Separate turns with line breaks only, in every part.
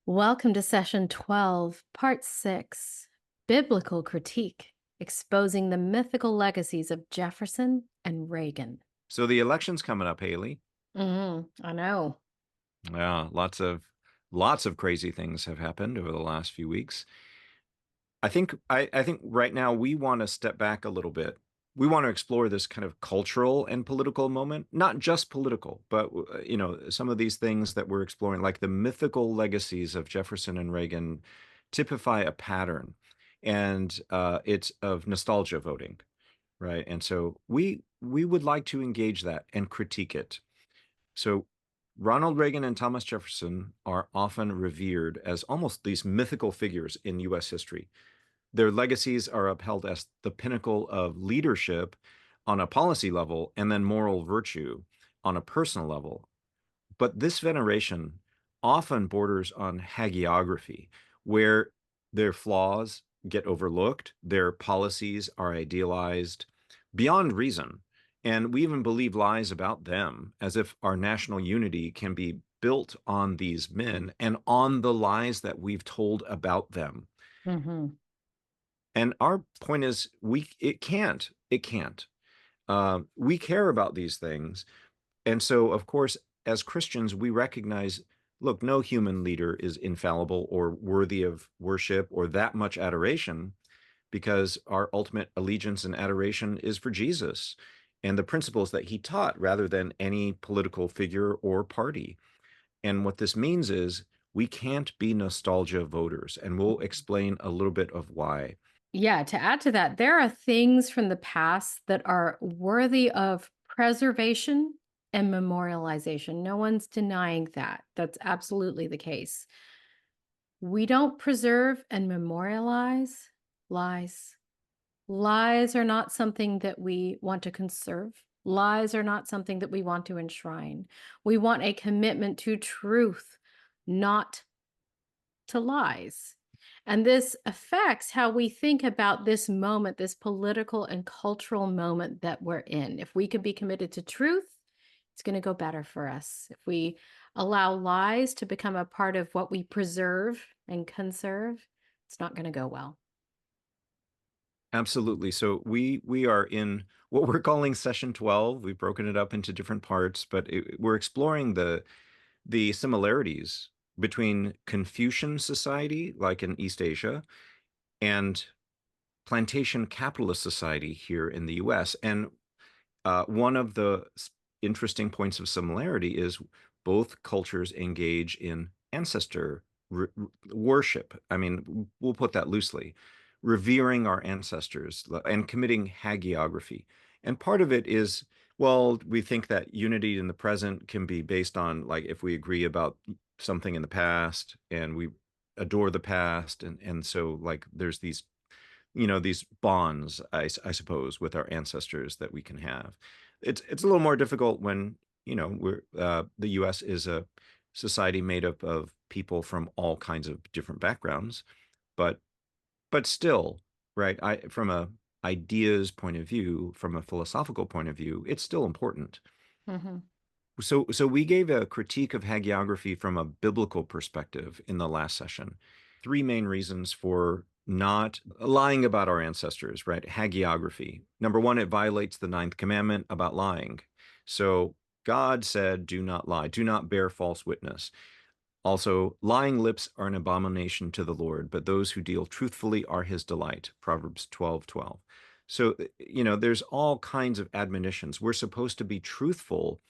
Welcome to session 12, part 6, Biblical Critique, exposing the mythical legacies of Jefferson and Reagan.
So the election's coming up, Haley.
I know.
Yeah, lots of crazy things have happened over the last few weeks. I think right now we want to step back a little bit. We want to explore this kind of cultural and political moment, not just political, but some of these things that we're exploring, like the mythical legacies of Jefferson and Reagan, typify a pattern, and it's of nostalgia voting, right? And so we would like to engage that and critique it. So Ronald Reagan and Thomas Jefferson are often revered as almost these mythical figures in US history. Their legacies are upheld as the pinnacle of leadership on a policy level and then moral virtue on a personal level. But this veneration often borders on hagiography, where their flaws get overlooked, their policies are idealized beyond reason, and we even believe lies about them, as if our national unity can be built on these men and on the lies that we've told about them.
hmm
And our point is, it can't. We care about these things, and so, of course, as Christians, we recognize, look, no human leader is infallible or worthy of worship or that much adoration, because our ultimate allegiance and adoration is for Jesus and the principles that he taught rather than any political figure or party. And what this means is we can't be nostalgia voters, and we'll explain a little bit of why.
Yeah, to add to that, there are things from the past that are worthy of preservation and memorialization. No one's denying that. That's absolutely the case. We don't preserve and memorialize lies. Lies are not something that we want to conserve. Lies are not something that we want to enshrine. We want a commitment to truth, not to lies. And this affects how we think about this moment, this political and cultural moment that we're in. If we could be committed to truth, it's going to go better for us. If we allow lies to become a part of what we preserve and conserve, it's not going to go well.
Absolutely. So we are in what we're calling session 12. We've broken it up into different parts, but we're exploring the similarities between Confucian society, like in East Asia, and plantation capitalist society here in the US. And one of the interesting points of similarity is both cultures engage in ancestor worship. I mean, we'll put that loosely, revering our ancestors and committing hagiography. And part of it is, well, we think that unity in the present can be based on, like, if we agree about something in the past and we adore the past. And so, like, there's these bonds, I suppose, with our ancestors that we can have. It's a little more difficult when, the US is a society made up of people from all kinds of different backgrounds, but still, right, from a ideas point of view, from a philosophical point of view, it's still important.
Mhm.
So we gave a critique of hagiography from a biblical perspective in the last session. Three main reasons for not lying about our ancestors, right? Hagiography. Number one, it violates the ninth commandment about lying. So God said, do not lie, do not bear false witness. Also, lying lips are an abomination to the Lord, but those who deal truthfully are his delight. Proverbs 12:12. So, there's all kinds of admonitions. We're supposed to be truthful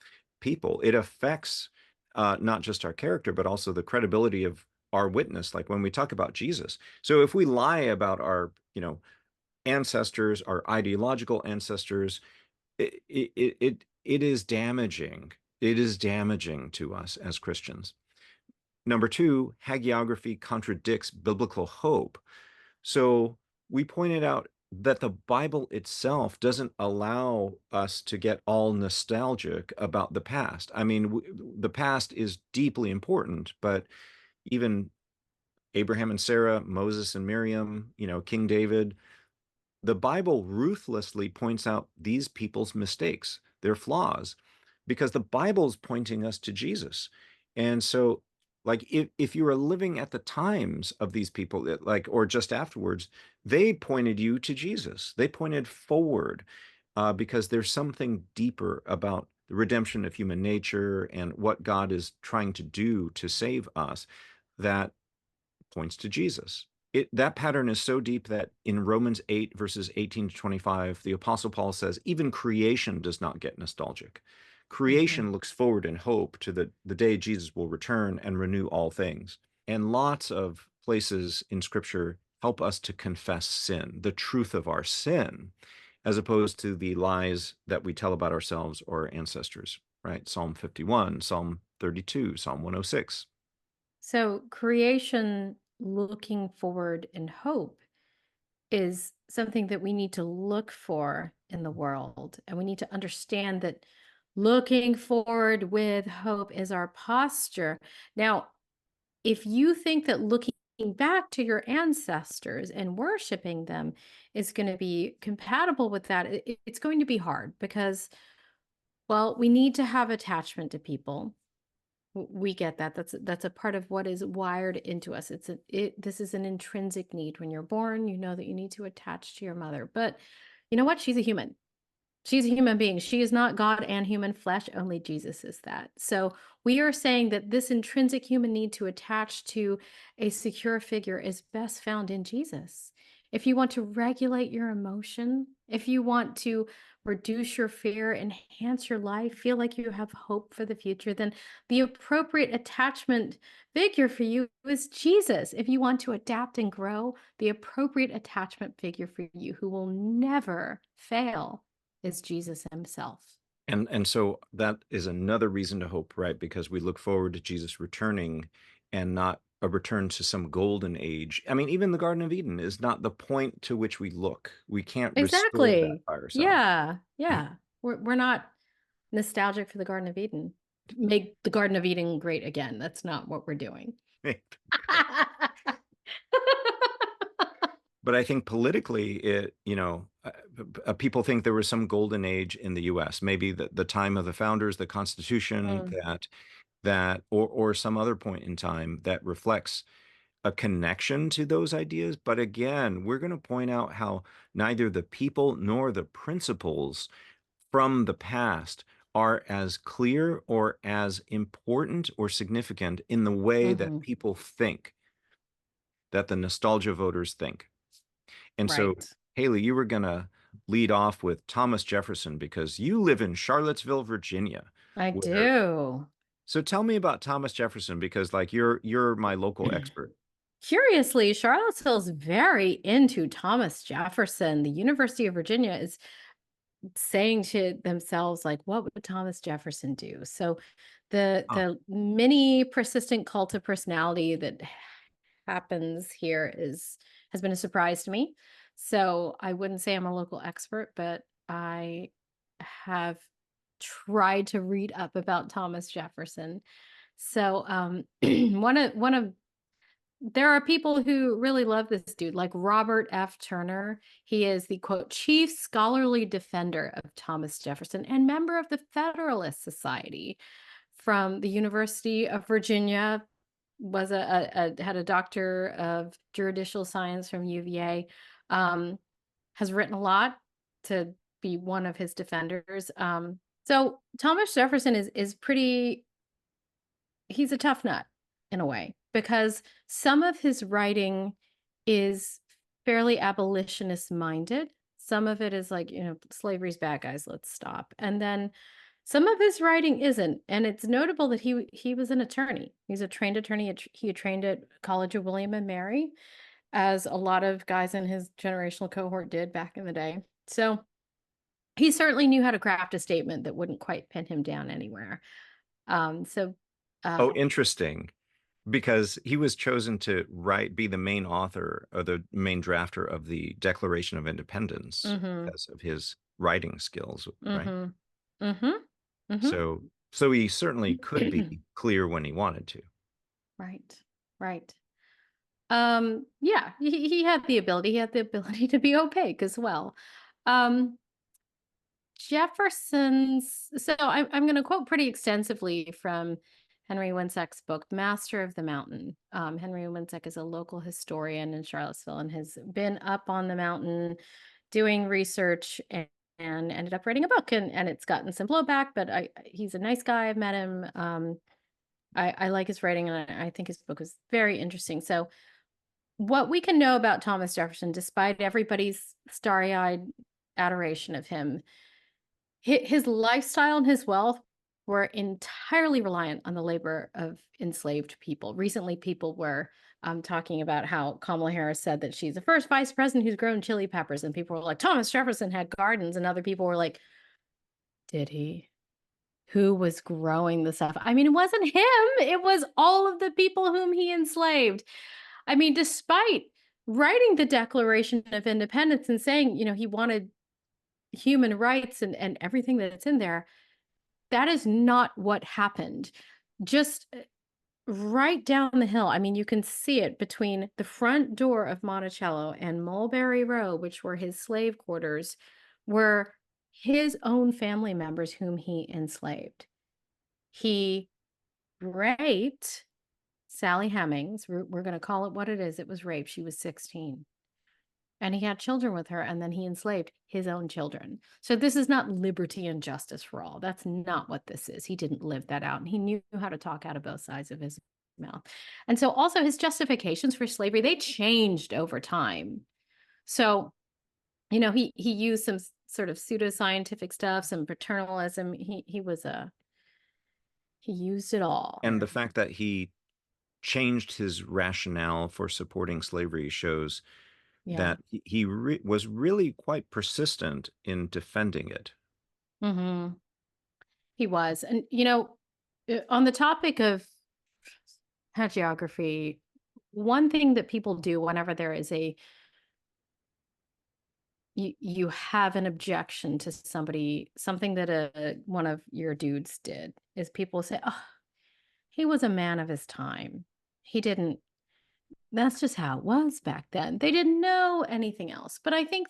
people. It affects not just our character, but also the credibility of our witness, like when we talk about Jesus. So if we lie about our, ancestors, our ideological ancestors, it is damaging. It is damaging to us as Christians. Number two, hagiography contradicts biblical hope. So we pointed out that the Bible itself doesn't allow us to get all nostalgic about the past. I mean, the past is deeply important, but even Abraham and Sarah, Moses and Miriam, King David, the Bible ruthlessly points out these people's mistakes, their flaws, because the Bible's pointing us to Jesus. And so Like if you were living at the times of these people, like or just afterwards, they pointed you to Jesus. They pointed forward because there's something deeper about the redemption of human nature and what God is trying to do to save us that points to Jesus. That pattern is so deep that in Romans 8, verses 18 to 25, the Apostle Paul says, even creation does not get nostalgic.
Mhm.
Creation looks forward in hope to the day Jesus will return and renew all things. And lots of places in Scripture help us to confess sin, the truth of our sin, as opposed to the lies that we tell about ourselves or ancestors, right? Psalm 51, Psalm 32, Psalm 106.
So creation looking forward in hope is something that we need to look for in the world. And we need to understand that looking forward with hope is our posture. Now, if you think that looking back to your ancestors and worshiping them is going to be compatible with that, it's going to be hard because, well, we need to have attachment to people. We get that. That's a part of what is wired into us. This is an intrinsic need. When you're born, you know that you need to attach to your mother. But you know what? She's a human. She's a human being. She is not God and human flesh. Only Jesus is that. So we are saying that this intrinsic human need to attach to a secure figure is best found in Jesus. If you want to regulate your emotion, if you want to reduce your fear, enhance your life, feel like you have hope for the future, then the appropriate attachment figure for you is Jesus. If you want to adapt and grow, the appropriate attachment figure for you who will never fail is Jesus himself.
And so that is another reason to hope, right? Because we look forward to Jesus returning and not a return to some golden age. I mean, even the Garden of Eden is not the point to which we look. We can't restore that
Exactly.
by ourselves.
Yeah. Yeah. We're not nostalgic for the Garden of Eden. Make the Garden of Eden great again. That's not what we're doing.
But I think politically, people think there was some golden age in the U.S. Maybe the time of the founders, the Constitution,
Mm,
or some other point in time that reflects a connection to those ideas. But again, we're going to point out how neither the people nor the principles from the past are as clear or as important or significant in the way that
mhm.
people think, that the nostalgia voters think. And so,
Right.
Haley, you were going to lead off with Thomas Jefferson because you live in Charlottesville, Virginia,
I
where
do.
so tell me about Thomas Jefferson because like you're my local expert.
Curiously, Charlottesville's very into Thomas Jefferson. The University of Virginia is saying to themselves, like, what would Thomas Jefferson do? So
Ah,
the mini persistent cult of personality that happens here has been a surprise to me. So I wouldn't say I'm a local expert, but I have tried to read up about Thomas Jefferson. So one of there are people who really love this dude, like Robert F. Turner. He is the quote chief scholarly defender of Thomas Jefferson and member of the Federalist Society from the University of Virginia. Was had a doctor of juridical science from UVA. Has written a lot to be one of his defenders. So Thomas Jefferson is pretty, he's a tough nut in a way because some of his writing is fairly abolitionist minded. Some of it is like, slavery's bad, guys, let's stop. And then some of his writing isn't. And it's notable that he was an attorney. He's a trained attorney. He had trained at College of William and Mary, as a lot of guys in his generational cohort did back in the day. So he certainly knew how to craft a statement that wouldn't quite pin him down anywhere. So
oh,
uh,
interesting. Because he was chosen to be the main author or the main drafter of the Declaration of Independence
mhm.
because of his writing skills, right?
Mhm. Mhm. Mhm.
So he certainly could be clear when he wanted to.
Right. Right. Yeah, he had the ability. He had the ability to be opaque as well. Um, Jefferson's, so I'm going to quote pretty extensively from Henry Winsack's book, Master of the Mountain. Henry Winsack is a local historian in Charlottesville and has been up on the mountain doing research and ended up writing a book. And it's gotten some blowback, but he's a nice guy. I've met him. I like his writing, and I think his book was very interesting. So what we can know about Thomas Jefferson, despite everybody's starry-eyed adoration of him, his lifestyle and his wealth were entirely reliant on the labor of enslaved people. Recently, people were talking about how Kamala Harris said that she's the first vice president who's grown chili peppers, and people were like, Thomas Jefferson had gardens, and other people were like, did he? Who was growing the stuff? I mean, it wasn't him. It was all of the people whom he enslaved. I mean, despite writing the Declaration of Independence and saying, he wanted human rights and everything that's in there, that is not what happened. Just right down the hill. I mean, you can see it between the front door of Monticello and Mulberry Row, which were his slave quarters, were his own family members whom he enslaved. He raped Sally Hemings. We're going to call it what it is. It was rape. She was 16. And he had children with her, and then he enslaved his own children. So this is not liberty and justice for all. That's not what this is. He didn't live that out, and he knew how to talk out of both sides of his mouth. And so also his justifications for slavery, they changed over time. So, he used some sort of pseudoscientific stuff, some paternalism. He used it all.
And the fact that he changed his rationale for supporting slavery shows that he was really quite persistent in defending it.
Mm-hmm. He was. And, on the topic of hagiography, one thing that people do whenever there is you have an objection to something that one of your dudes did, is people say, oh, he was a man of his time. That's just how it was back then. They didn't know anything else. But I think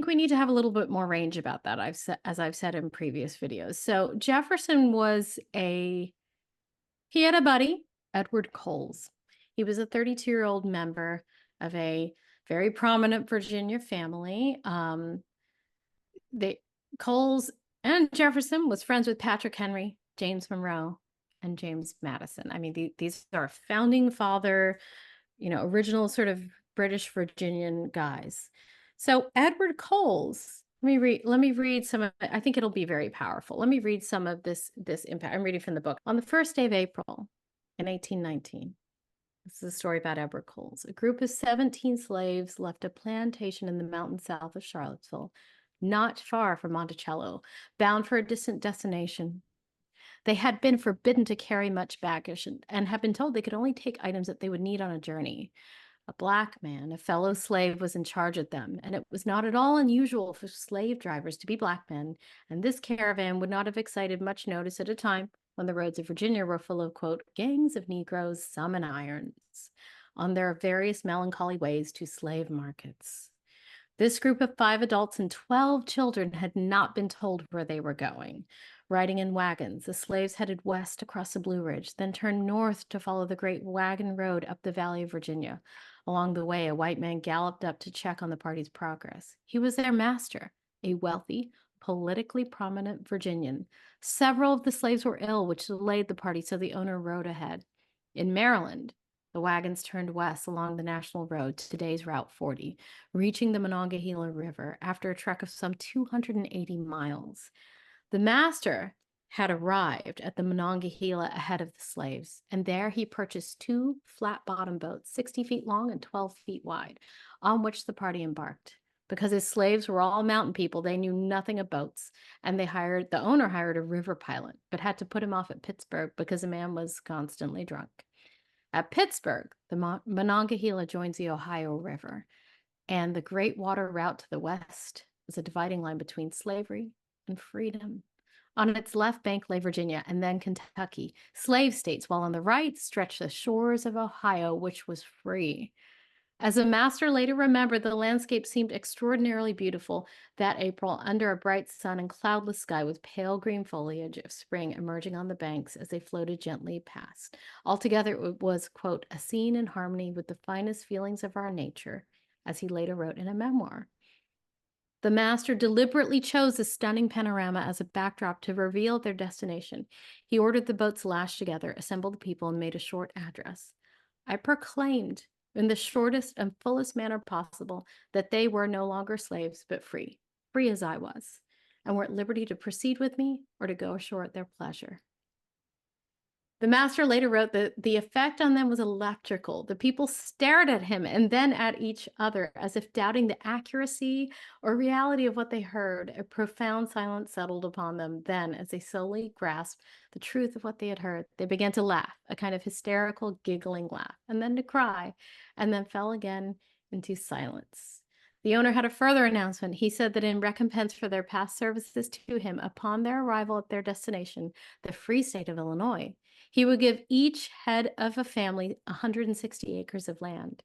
we need to have a little bit more range about that, as I've said in previous videos. So Jefferson he had a buddy, Edward Coles. He was a 32-year-old member of a very prominent Virginia family. Coles and Jefferson was friends with Patrick Henry, James Monroe, and James Madison. I mean, these are founding father, original sort of British Virginian guys. So Edward Coles, let me read some of it. I think it'll be very powerful. Let me read some of this impact. I'm reading from the book. On the first day of April in 1819, this is a story about Edward Coles. A group of 17 slaves left a plantation in the mountains south of Charlottesville, not far from Monticello, bound for a distant destination. They had been forbidden to carry much baggage and had been told they could only take items that they would need on a journey. A black man, a fellow slave, was in charge of them, and it was not at all unusual for slave drivers to be black men, and this caravan would not have excited much notice at a time when the roads of Virginia were full of, quote, gangs of Negroes, some in irons, on their various melancholy ways to slave markets. This group of 5 adults and 12 children had not been told where they were going. Riding in wagons, the slaves headed west across the Blue Ridge, then turned north to follow the great wagon road up the Valley of Virginia. Along the way, a white man galloped up to check on the party's progress. He was their master, a wealthy, politically prominent Virginian. Several of the slaves were ill, which delayed the party, so the owner rode ahead. In Maryland, the wagons turned west along the National Road, today's Route 40, reaching the Monongahela River after a trek of some 280 miles. The master had arrived at the Monongahela ahead of the slaves, and there he purchased 2 flat-bottom boats, 60 feet long and 12 feet wide, on which the party embarked. Because his slaves were all mountain people, they knew nothing of boats, and the owner hired a river pilot, but had to put him off at Pittsburgh because the man was constantly drunk. At Pittsburgh, the Monongahela joins the Ohio River, and the Great Water route to the west is a dividing line between slavery and freedom. On its left bank lay Virginia and then Kentucky, slave states, while on the right stretched the shores of Ohio, which was free. As the master later remembered, the landscape seemed extraordinarily beautiful that April under a bright sun and cloudless sky with pale green foliage of spring emerging on the banks as they floated gently past. Altogether, it was, quote, a scene in harmony with the finest feelings of our nature, as he later wrote in a memoir. The master deliberately chose a stunning panorama as a backdrop to reveal their destination. He ordered the boats lashed together, assembled the people, and made a short address. I proclaimed in the shortest and fullest manner possible that they were no longer slaves, but free, free as I was, and were at liberty to proceed with me or to go ashore at their pleasure. The master later wrote that the effect on them was electrical. The people stared at him and then at each other as if doubting the accuracy or reality of what they heard. A profound silence settled upon them. Then, as they slowly grasped the truth of what they had heard, they began to laugh, a kind of hysterical, giggling laugh, and then to cry, and then fell again into silence. The owner had a further announcement. He said that in recompense for their past services to him upon their arrival at their destination, the free state of Illinois, he would give each head of a family 160 acres of land.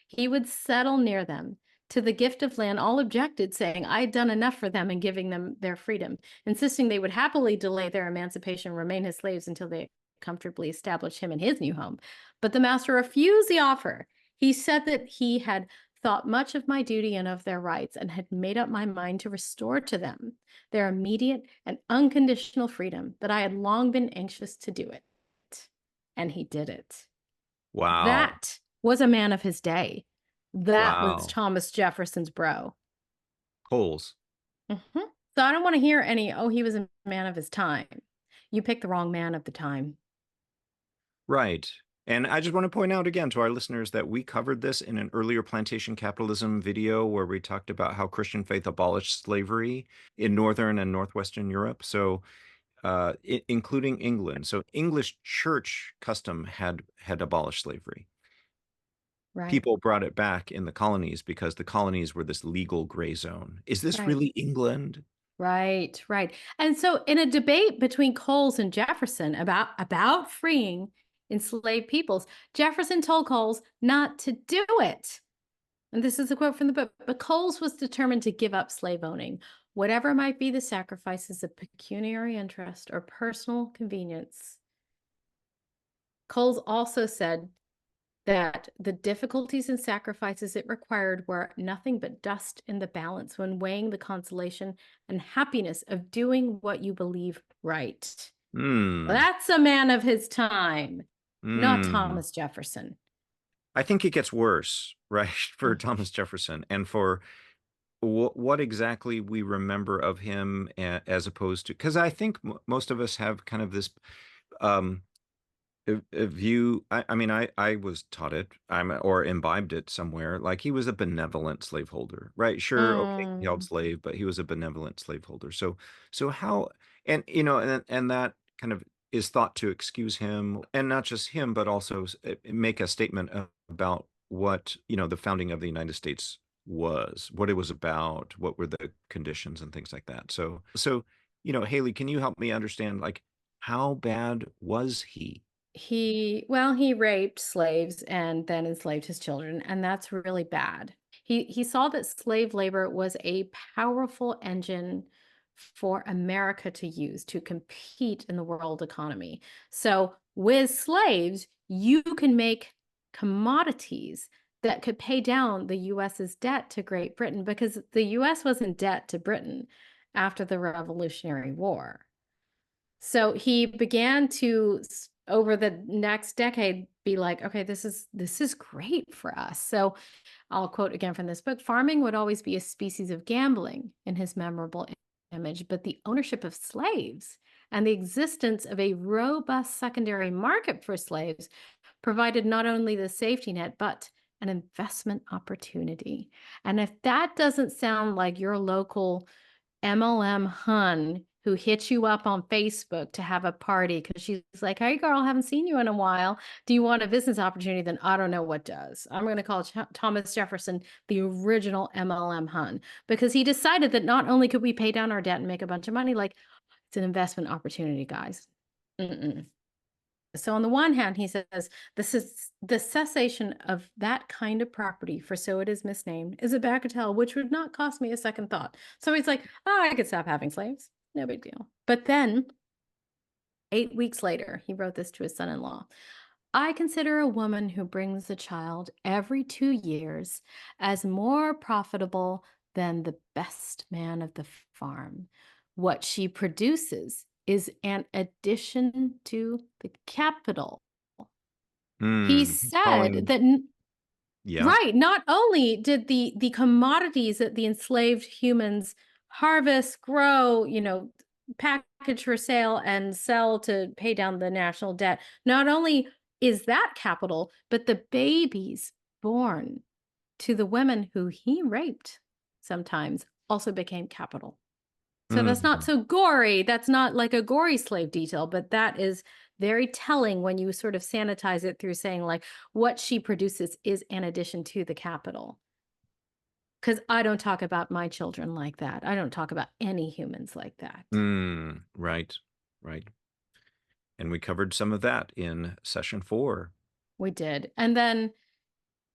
He would settle near them. To the gift of land, all objected, saying, I had done enough for them in giving them their freedom, insisting they would happily delay their emancipation and remain his slaves until they comfortably established him in his new home. But the master refused the offer. He said that he had thought much of my duty and of their rights, and had made up my mind to restore to them their immediate and unconditional freedom, that I had long been anxious to do it. And he did it.
Wow.
That was a man of his day. That was
Wow.
Thomas Jefferson's bro.
Coles.
So I don't want to hear any, oh, he was a man of his time. You picked the wrong man of the time.
Right. And I just want to point out again to our listeners that we covered this in an earlier Plantation Capitalism video where we talked about how Christian faith abolished slavery in Northern and Northwestern Europe. So, including England. So English church custom had abolished slavery.
Right.
People brought it back in the colonies because the colonies were this legal gray zone. Is this
Right.
really England?
Right, right. And so in a debate between Coles and Jefferson about freeing enslaved peoples, Jefferson told Coles not to do it. And this is a quote from the book. But Coles was determined to give up slave owning, whatever might be the sacrifices of pecuniary interest or personal convenience. Coles also said that the difficulties and sacrifices it required were nothing but dust in the balance when weighing the consolation and happiness of doing what you believe right. That's a man of his time, not Thomas Jefferson.
I think it gets worse, right, for Thomas Jefferson and for what exactly we remember of him as opposed to, because I think most of us have kind of this um, view. I mean, I was taught it, or imbibed it somewhere. Like he was a benevolent slaveholder, right? Sure, okay, he held slave, but he was a benevolent slaveholder. So how, and and that kind of is thought to excuse him, and not just him, but also make a statement about what the founding of the United States was, what it was about, what were the conditions and things like that. So Haley, can you help me understand, like, how bad was he?
He raped slaves and then enslaved his children, and that's really bad. He saw that slave labor was a powerful engine for America to use to compete in the world economy. So with slaves, you can make commodities that could pay down the US's debt to Great Britain, because the US was in debt to Britain after the Revolutionary War. So he began to, over the next decade, be like, okay, this is great for us. So I'll quote again from this book: farming would always be a species of gambling in his memorable image, but the ownership of slaves and the existence of a robust secondary market for slaves provided not only the safety net, but an investment opportunity. And if that doesn't sound like your local MLM hun who hits you up on Facebook to have a party because she's like, hey, girl, haven't seen you in a while. Do you want a business opportunity? Then I don't know what does. I'm going to call Thomas Jefferson the original MLM hun, because he decided that not only could we pay down our debt and make a bunch of money, like, it's an investment opportunity, guys. So on the one hand, he says, this is the cessation of that kind of property, for so it is misnamed, is a bagatelle which would not cost me a second thought. So he's like, oh, I could stop having slaves. No big deal. But then 8 weeks later, he wrote this to his son-in-law. I consider a woman who brings a child every 2 years as more profitable than the best man of the farm. What she produces is an addition to the capital. He
He's
said
calling,
that,
yeah.
right, not only did the commodities that the enslaved humans harvest, grow, package for sale and sell to pay down the national debt, not only is that capital, but the babies born to the women who he raped sometimes also became capital. So that's not
Mhm.
so gory. That's not like a gory slave detail, but that is very telling when you sort of sanitize it through saying, like, what she produces is an addition to the capital. Because I don't talk about my children like that. I don't talk about any humans like that.
Right, right. And we covered some of that in session 4.
We did. And then,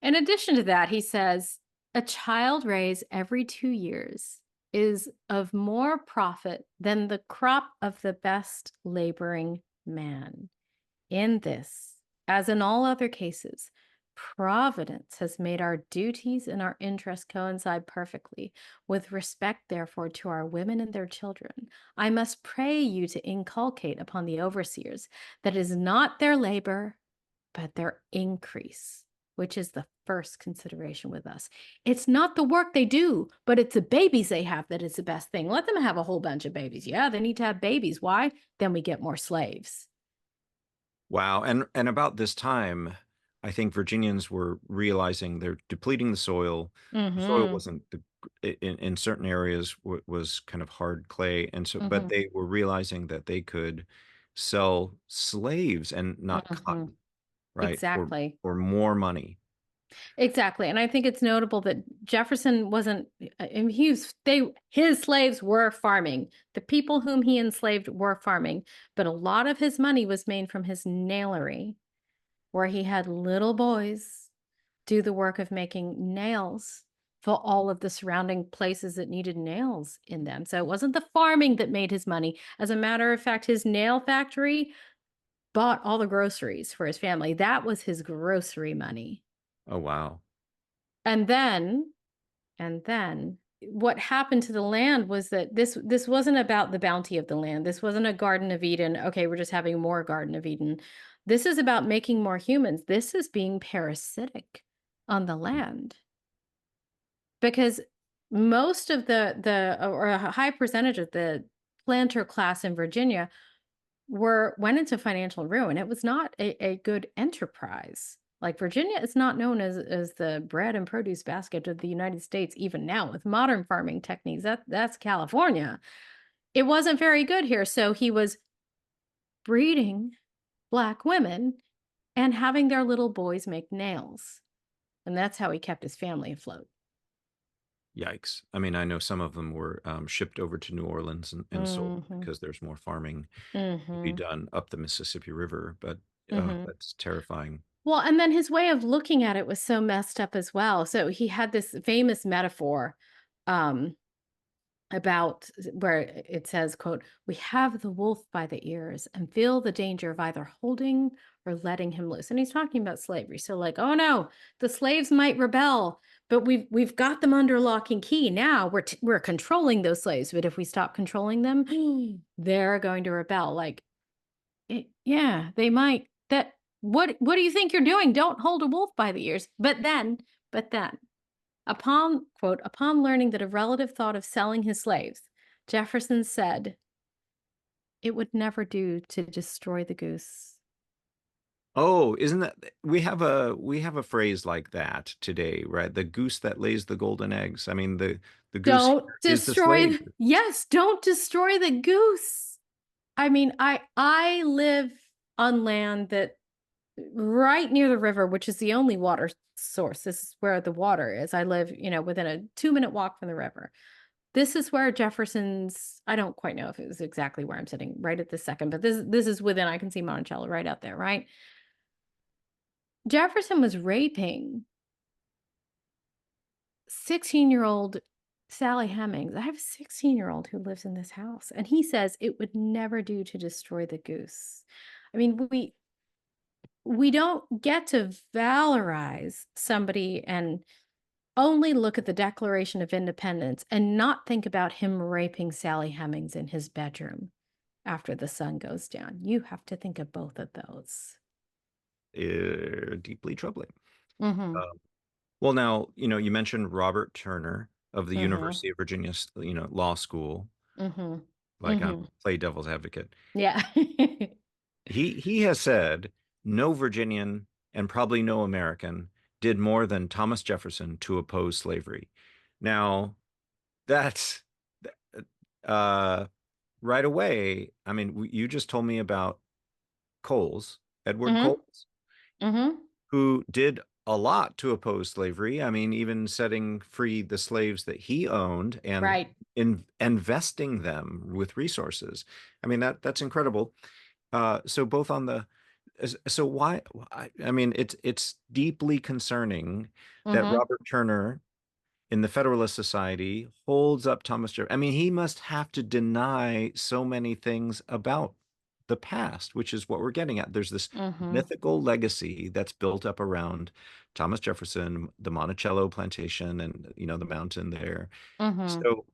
in addition to that, he says, a child raised every 2 years is of more profit than the crop of the best laboring man. In this, as in all other cases, Providence has made our duties and our interests coincide perfectly. With respect, therefore, to our women and their children, I must pray you to inculcate upon the overseers that it is not their labor, but their increase, which is the first consideration with us. It's not the work they do, but it's the babies they have that is the best thing. Let them have a whole bunch of babies. Yeah, they need to have babies. Why? Then we get more slaves.
Wow. And about this time, I think Virginians were realizing they're depleting the soil. The soil
Mm-hmm.
wasn't in certain areas was kind of hard clay, and so but
Mm-hmm.
they were realizing that they could sell slaves and not
Mm-hmm.
cotton, right?
Exactly.
Or more money.
Exactly. And I think it's notable that Jefferson wasn't, I mean, his slaves were farming. The people whom he enslaved were farming, but a lot of his money was made from his nailery, where he had little boys do the work of making nails for all of the surrounding places that needed nails in them. So it wasn't the farming that made his money. As a matter of fact, his nail factory bought all the groceries for his family. That was his grocery money.
Oh, wow.
And then, what happened to the land was that this wasn't about the bounty of the land. This wasn't a Garden of Eden. Okay, we're just having more Garden of Eden. This is about making more humans. This is being parasitic on the land because most of the or a high percentage of the planter class in Virginia went into financial ruin. It was not a good enterprise. Like Virginia is not known as the bread and produce basket of the United States, even now with modern farming techniques. That's California. It wasn't very good here. So he was breeding Black women and having their little boys make nails. And that's how he kept his family afloat.
Yikes. I mean, I know some of them were shipped over to New Orleans and sold
Mm-hmm.
because there's more farming to be
Mm-hmm.
done up the Mississippi River, but
Mm-hmm.
that's terrifying.
Well, and then his way of looking at it was so messed up as well. So he had this famous metaphor um, about where it says, quote, we have the wolf by the ears and feel the danger of either holding or letting him loose. And he's talking about slavery. So like, oh no, the slaves might rebel, but we've got them under lock and key. Now we're controlling those slaves, but if we stop controlling them, they're going to rebel. Like, yeah, they might. That what do you think you're doing? Don't hold a wolf by the ears. But then, upon, quote, upon learning that a relative thought of selling his slaves, Jefferson said, it would never do to destroy the goose.
Oh, isn't that we have a phrase like that today, right? The goose that lays the golden eggs. I mean, the goose
Don't
here is the slave.
destroy, yes, don't destroy the goose. I mean, I live on land that right near the river, which is the only water source. This is where the water is. I live, within a 2-minute walk from the river. This is where Jefferson's, I don't quite know if it was exactly where I'm sitting right at this second, but this is within, I can see Monticello right out there, right? Jefferson was raping 16-year-old Sally Hemings. I have a 16-year-old who lives in this house, and he says it would never do to destroy the goose. I mean, we don't get to valorize somebody and only look at the Declaration of Independence and not think about him raping Sally Hemings in his bedroom after the sun goes down. You have to think of both of those.
Deeply troubling.
Mm-hmm.
Well, now, you mentioned Robert Turner of the
Mm-hmm.
University of Virginia, law school,
Mm-hmm.
like I'm
Mm-hmm.
play devil's advocate.
Yeah.
He has said no Virginian and probably no American did more than Thomas Jefferson to oppose slavery. Now, that's uh, right away. I mean, you just told me about Coles, Edward
Mm-hmm.
Coles,
Mm-hmm.
who did a lot to oppose slavery. I mean, even setting free the slaves that he owned and
Right.
investing them with resources. I mean, that's incredible. So both on the so why I mean it's deeply concerning that
Mm-hmm.
Robert Turner in the Federalist Society holds up Thomas Jefferson. I mean, he must have to deny so many things about the past, which is what we're getting at. There's this
Mm-hmm.
mythical legacy that's built up around Thomas Jefferson, the Monticello plantation, and the mountain there.
Mm-hmm.
So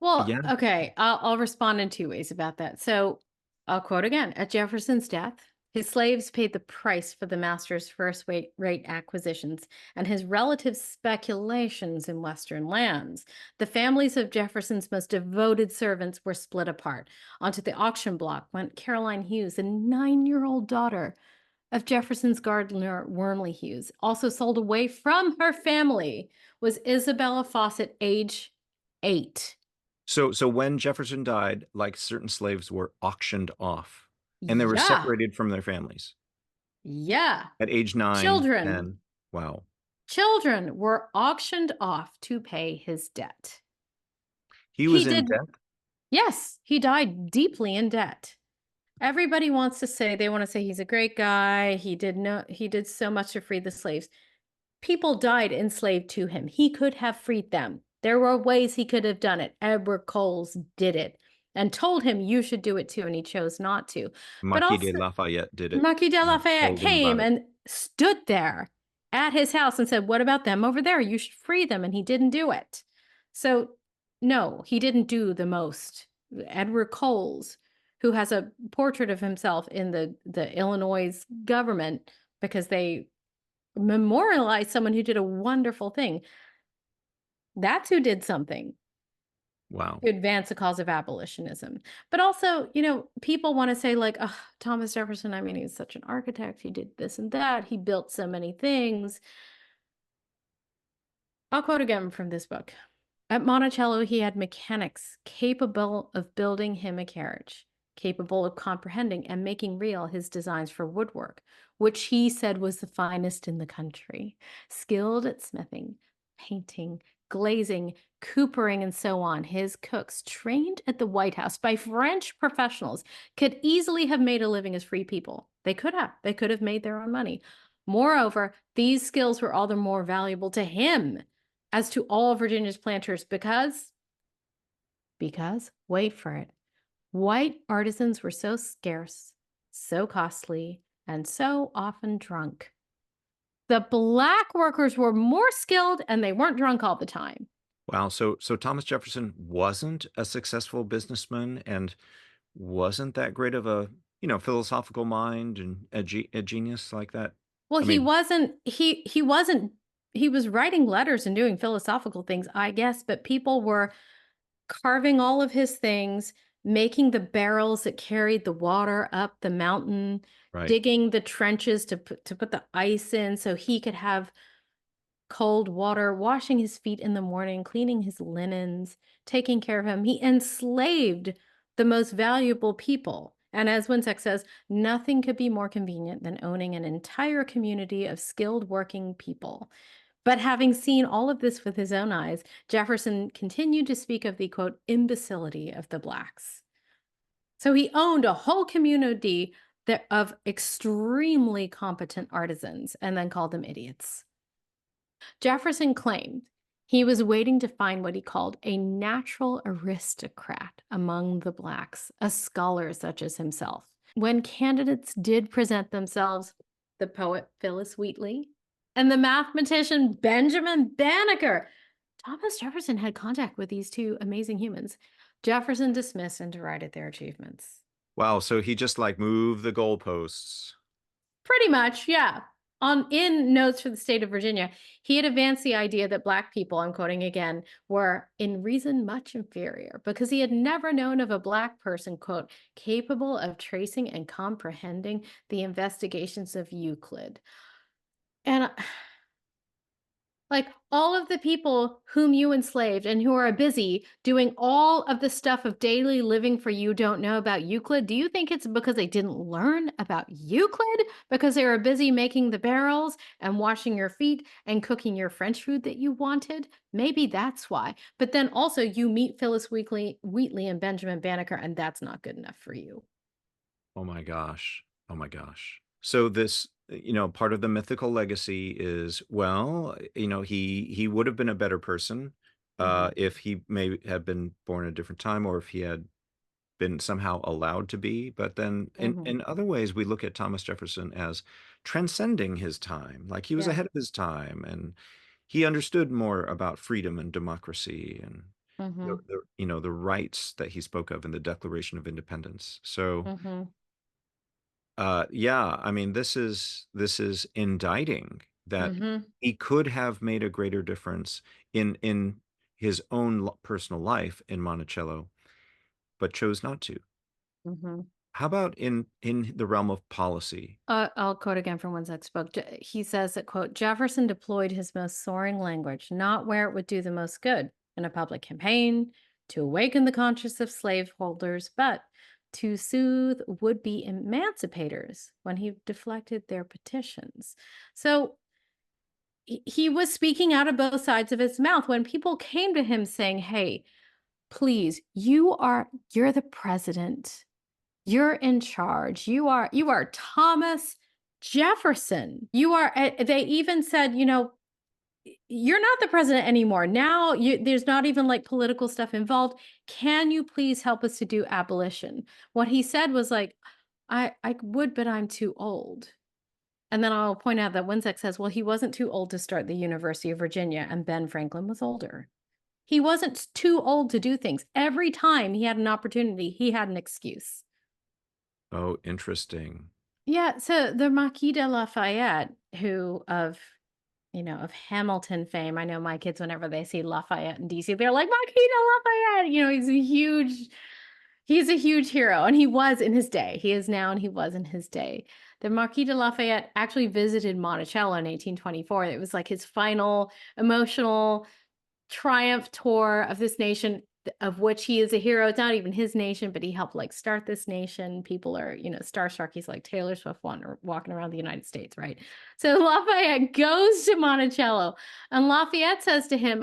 Well,
yeah.
okay, I'll respond in two ways about that. So I'll quote again. At Jefferson's death, his slaves paid the price for the master's first rate acquisitions and his relatives' speculations in Western lands. The families of Jefferson's most devoted servants were split apart. Onto the auction block went Caroline Hughes, the 9-year-old daughter of Jefferson's gardener Wormley Hughes. Also sold away from her family was Isabella Fawcett, age 8.
So when Jefferson died, like certain slaves were auctioned off and they were
Yeah.
separated from their families
Yeah.
at age 9,
Children.
10. Wow.
Children were auctioned off to pay his debt.
He
He
was in
did,
debt.
yes, he died deeply in debt. Everybody wants to say, they want to say he's a great guy. He did so much to free the slaves. People died enslaved to him. He could have freed them. There were ways he could have done it. Edward Coles did it and told him you should do it too, and he chose not to. But
Marquis de
also,
Lafayette did it.
Marquis de Lafayette
Told him
came
about it.
and stood there at his house and said, "What about them over there? You should free them." And he didn't do it. So, no, he didn't do the most. Edward Coles, who has a portrait of himself in the Illinois government because they memorialized someone who did a wonderful thing. That's who did something
Wow.
to advance the cause of abolitionism. But also, people want to say, like, oh, Thomas Jefferson, I mean, he's such an architect. He did this and that. He built so many things. I'll quote again from this book. At Monticello, he had mechanics capable of building him a carriage, capable of comprehending and making real his designs for woodwork, which he said was the finest in the country, skilled at smithing, painting, glazing, coopering, and so on. His cooks, trained at the White House by French professionals, could easily have made a living as free people. They could have. They could have made their own money. Moreover, these skills were all the more valuable to him as to all Virginia's planters because, wait for it, white artisans were so scarce, so costly, and so often drunk. The black workers were more skilled and they weren't drunk all the time.
Wow. So Thomas Jefferson wasn't a successful businessman and wasn't that great of a, philosophical mind and a genius like that.
Well,
I mean,
he was writing letters and doing philosophical things, I guess, but people were carving all of his things, making the barrels that carried the water up the mountain,
right.
digging the trenches to put the ice in so he could have cold water, washing his feet in the morning, cleaning his linens, taking care of him. He enslaved the most valuable people. And as Winseck says, nothing could be more convenient than owning an entire community of skilled working people. But having seen all of this with his own eyes, Jefferson continued to speak of the, quote, imbecility of the blacks. So he owned a whole community of extremely competent artisans and then called them idiots. Jefferson claimed he was waiting to find what he called a natural aristocrat among the blacks, a scholar such as himself. When candidates did present themselves, the poet Phyllis Wheatley and the mathematician Benjamin Banneker, Thomas Jefferson had contact with these two amazing humans. Jefferson dismissed and derided their achievements.
Wow, so he just like moved the goalposts.
Pretty much, yeah. In Notes for the State of Virginia, he had advanced the idea that Black people, I'm quoting again, were in reason much inferior because he had never known of a Black person, quote, capable of tracing and comprehending the investigations of Euclid. And like all of the people whom you enslaved and who are busy doing all of the stuff of daily living for you don't know about Euclid. Do you think it's because they didn't learn about Euclid? Because they were busy making the barrels and washing your feet and cooking your French food that you wanted? Maybe that's why. But then also you meet Phyllis Wheatley and Benjamin Banneker, and that's not good enough for you.
Oh my gosh. Oh my gosh. So this, part of the mythical legacy is, well, he would have been a better person if he may have been born at a different time or if he had been somehow allowed to be. But then in other ways, we look at Thomas Jefferson as transcending his time, like he was ahead of his time and he understood more about freedom and democracy and the rights that he spoke of in the Declaration of Independence. So yeah, I mean, this is indicting that he could have made a greater difference in his own personal life in Monticello, but chose not to. How about in the realm of policy?
I'll quote again from Winseck's book. He says that, quote, Jefferson deployed his most soaring language, not where it would do the most good, in a public campaign, to awaken the conscience of slaveholders, but to soothe would-be emancipators when he deflected their petitions. So he was speaking out of both sides of his mouth when people came to him saying, hey, please, you're the president. You're in charge. You are Thomas Jefferson. They even said, you're not the president anymore. Now there's not even like political stuff involved. Can you please help us to do abolition? What he said was like, I would, but I'm too old. And then I'll point out that Winseck says, well, he wasn't too old to start the University of Virginia, and Ben Franklin was older. He wasn't too old to do things. Every time he had an opportunity, he had an excuse.
Oh, interesting.
Yeah, so the Marquis de Lafayette, who of Hamilton fame, I know my kids, whenever they see Lafayette in DC, they're like, Marquis de Lafayette, he's a huge hero, and he was in his day. He is now, and he was in his day. The Marquis de Lafayette actually visited Monticello in 1824. It was like his final emotional triumph tour of this nation, of which he is a hero. It's not even his nation, but he helped like start this nation. People are, starstruck. He's like Taylor Swift walking around the United States, right? So Lafayette goes to Monticello, and Lafayette says to him,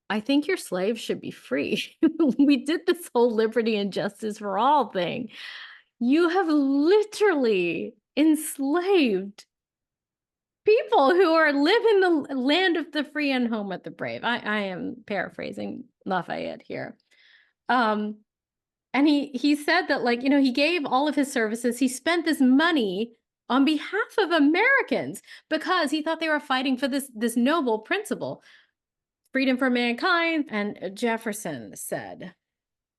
I think your slaves should be free. We did this whole liberty and justice for all thing. You have literally enslaved people who live in the land of the free and home of the brave. I am paraphrasing Lafayette here. And he said that, like, he gave all of his services. He spent this money on behalf of Americans because he thought they were fighting for this noble principle, freedom for mankind. And Jefferson said,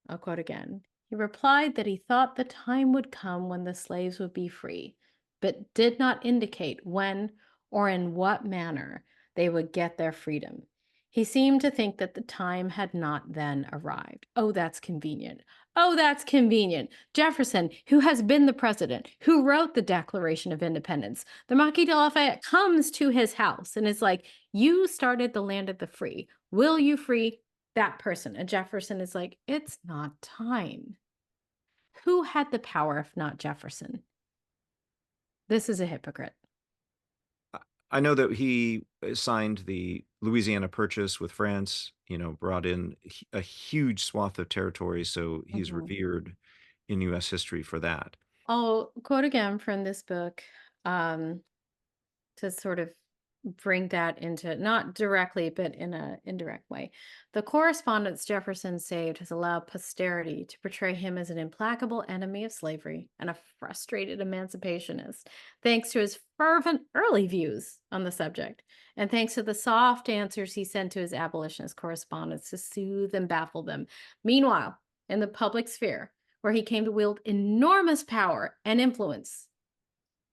I'll quote again, he replied that he thought the time would come when the slaves would be free, but did not indicate when or in what manner they would get their freedom. He seemed to think that the time had not then arrived. Oh, that's convenient. Oh, that's convenient. Jefferson, who has been the president, who wrote the Declaration of Independence, the Marquis de Lafayette comes to his house and is like, you started the land of the free. Will you free that person? And Jefferson is like, it's not time. Who had the power if not Jefferson? This is a hypocrite.
I know that he signed the Louisiana Purchase with France, brought in a huge swath of territory, so he's
Mhm.
revered in U.S. history for that.
I'll quote again from this book. Um, to sort of bring that into not directly but in an indirect way. The correspondence Jefferson saved has allowed posterity to portray him as an implacable enemy of slavery and a frustrated emancipationist, thanks to his fervent early views on the subject, and thanks to the soft answers he sent to his abolitionist correspondents to soothe and baffle them. Meanwhile, in the public sphere, where he came to wield enormous power and influence,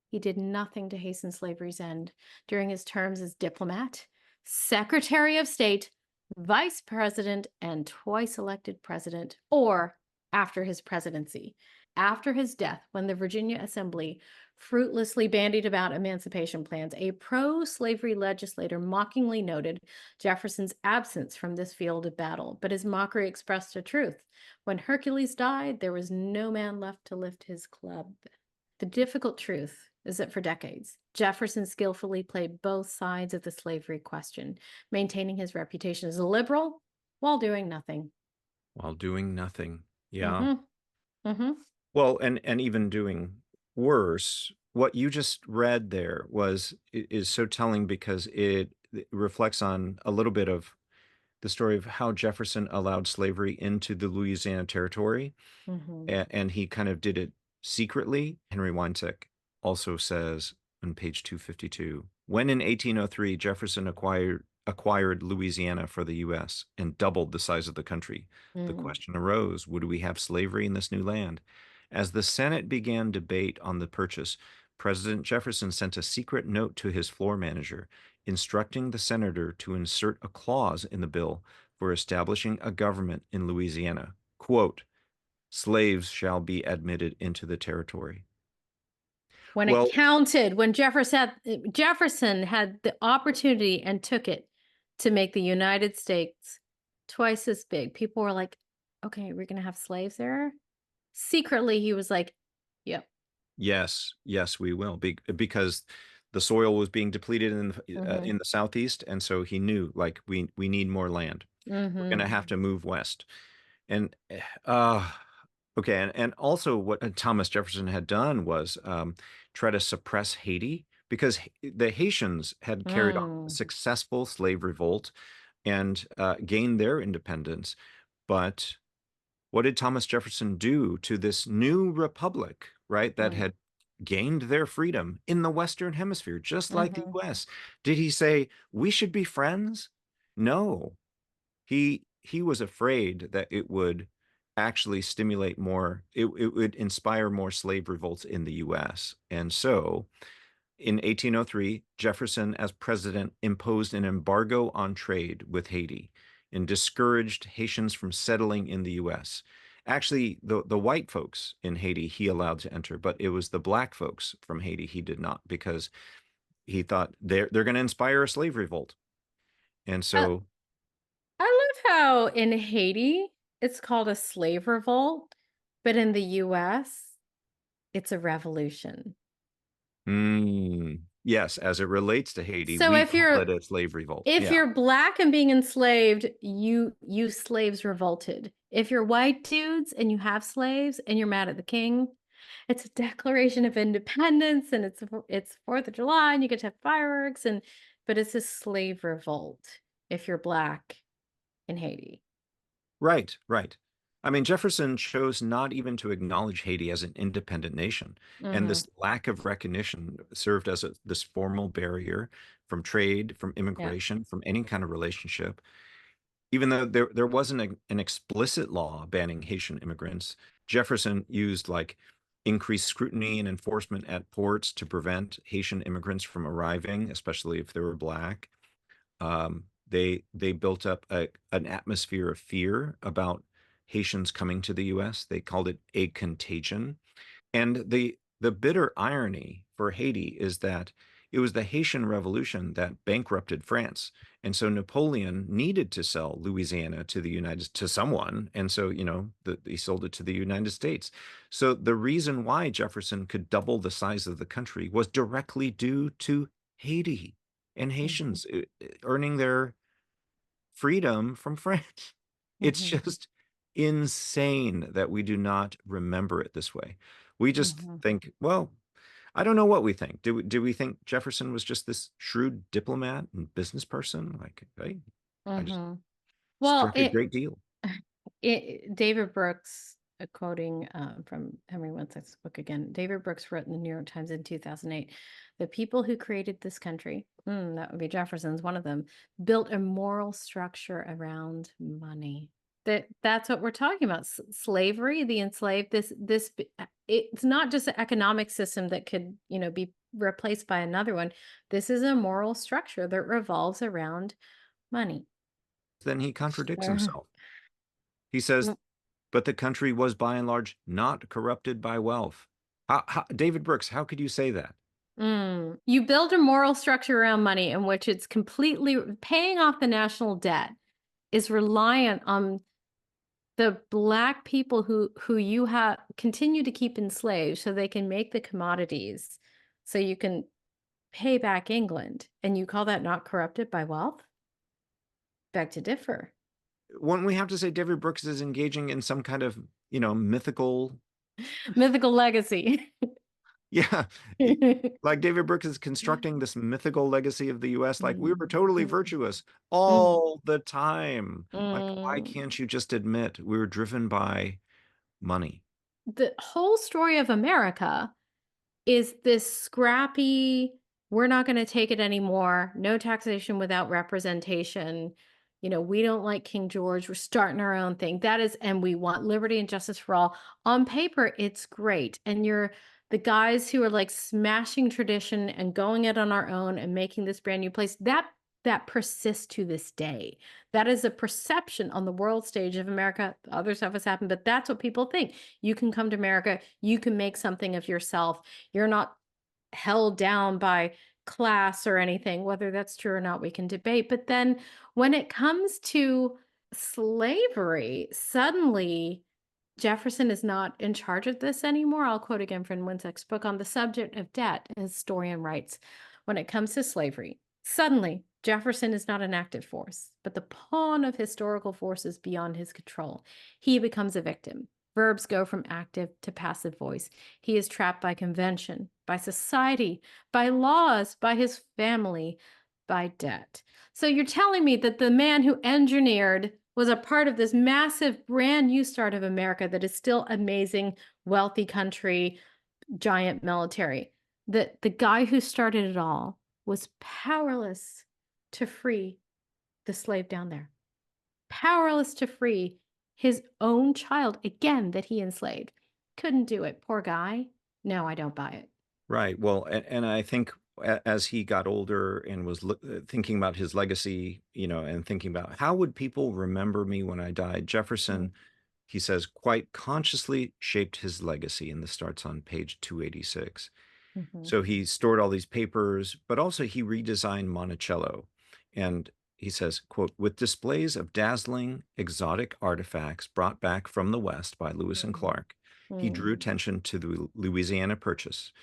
he did nothing to hasten slavery's end during his terms as diplomat, Secretary of State, Vice President, and twice elected president, or after his presidency. After his death, when the Virginia Assembly fruitlessly bandied about emancipation plans, a pro slavery legislator mockingly noted Jefferson's absence from this field of battle, but his mockery expressed a truth. When Hercules died, there was no man left to lift his club. The difficult truth is that for decades, Jefferson skillfully played both sides of the slavery question, maintaining his reputation as a liberal while doing nothing.
While doing nothing. Yeah.
Mm-hmm. Mm-hmm.
Well, and even doing worse. What you just read there is so telling because it reflects on a little bit of the story of how Jefferson allowed slavery into the Louisiana Territory,
Mm-hmm.
and he kind of did it secretly. Henry Weinsack also says on page 252, when in 1803 Jefferson acquired Louisiana for the U.S. and doubled the size of the country, the
Mm-hmm.
question arose, would we have slavery in this new land? As the Senate began debate on the purchase, President Jefferson sent a secret note to his floor manager, instructing the senator to insert a clause in the bill for establishing a government in Louisiana. Quote, slaves shall be admitted into the territory.
When it
Well,
counted, when Jefferson had the opportunity and took it to make the United States twice as big, people were like, okay, we're going to have slaves there. Secretly, he was like, yep.
yes, yes, we will, because the soil was being depleted
Mm-hmm.
in the southeast, and so he knew like we need more land. We're going
Mm-hmm.
to have to move west, and uh, okay, and also what Thomas Jefferson had done was try to suppress Haiti because the Haitians had carried on a
Mm.
successful slave revolt and gained their independence, but what did Thomas Jefferson do to this new republic, right, that
Mm.
had gained their freedom in the Western Hemisphere, just like the
Mm-hmm.
US? Did he say, we should be friends? No. He was afraid that it would actually stimulate more, it would inspire more slave revolts in the US. And so in 1803, Jefferson, as president, imposed an embargo on trade with Haiti and discouraged Haitians from settling in the U.S. Actually, the white folks in Haiti he allowed to enter, but it was the black folks from Haiti he did not because he thought they're going to inspire a slave revolt. And
I,
so,
I love how in Haiti it's called a slave revolt, but in the US it's a revolution.
yes, as it relates to Haiti,
So
we call it a slave revolt.
if
Yeah.
you're black and being enslaved, you slaves revolted. If you're white dudes and you have slaves and you're mad at the king, it's a declaration of independence and it's 4th of July and you get to have fireworks but it's a slave revolt if you're black in Haiti.
Right, right. I mean, Jefferson chose not even to acknowledge Haiti as an independent nation. And
Mm-hmm.
this lack of recognition served as this formal barrier from trade, from
Yeah.
immigration, from any kind of relationship. Even though there wasn't an explicit law banning Haitian immigrants, Jefferson used like increased scrutiny and enforcement at ports to prevent Haitian immigrants from arriving, especially if they were black. They built up an atmosphere of fear about Haitians coming to the U.S. They called it a contagion. And the bitter irony for Haiti is that it was the Haitian Revolution that bankrupted France. And so Napoleon needed to sell Louisiana to the United to someone. And so, he sold it to the United States. So the reason why Jefferson could double the size of the country was directly due to Haiti. and
Mhm.
Haitians earning their freedom from France. It's
Mhm.
just insane that we do not remember it this way. We just
Mhm.
think, well, I don't know what we think. Do we think Jefferson was just this shrewd diplomat and business person? Like, hey, I just
Mhm. Well,
struck a great deal.
David Brooks, quoting from Henry Winston's book again, David Brooks wrote in the New York Times in 2008, the people who created this country, that would be Jefferson's one of them, built a moral structure around money. That's what we're talking about. Slavery, the enslaved, it's not just an economic system that could, be replaced by another one. This is a moral structure that revolves around money.
Then he contradicts
Uh,
himself. He says, but the country was by and large not corrupted by wealth. David Brooks, how could you say that?
You build a moral structure around money in which it's completely paying off the national debt is reliant on the black people who you have continue to keep enslaved so they can make the commodities so you can pay back England. And you call that not corrupted by wealth? Beg to differ.
Wouldn't we have to say David Brooks is engaging in some kind of, mythical?
Mythical legacy.
Yeah. Like David Brooks is constructing this mythical legacy of the US, like we were
Mm,
totally
mm,
virtuous
mm,
all the time. Like, why
mm.
can't you just admit we were driven by money?
The whole story of America is this scrappy, we're not going to take it anymore. No taxation without representation. We don't like King George. We're starting our own thing. And we want liberty and justice for all. On paper, it's great. And you're the guys who are like smashing tradition and going it on our own and making this brand new place. That persists to this day. That is a perception on the world stage of America. Other stuff has happened, but that's what people think. You can come to America, you can make something of yourself. You're not held down by class or anything. Whether that's true or not, we can debate. But then when it comes to slavery, suddenly Jefferson is not in charge of this anymore. I'll quote again from Winseck's book on the subject of debt. A historian writes, when it comes to slavery, suddenly Jefferson is not an active force, but the pawn of historical forces beyond his control. He becomes a victim. Verbs go from active to passive voice. He is trapped by convention, by society, by laws, by his family, by debt. So you're telling me that the man who engineered was a part of this massive brand new start of America that is still amazing, wealthy country, giant military. That the guy who started it all was powerless to free the slave down there. Powerless to free his own child again that he enslaved. Couldn't do it. Poor guy. No, I don't buy it.
Right. Well, and I think as he got older and was thinking about his legacy, and thinking about how would people remember me when I died, Jefferson, he says, quite consciously shaped his legacy. And this starts on page 286.
Mm-hmm.
So he stored all these papers, but also he redesigned Monticello. And he says, quote, with displays of dazzling, exotic artifacts brought back from the West by Lewis and Clark, he drew attention to the Louisiana Purchase,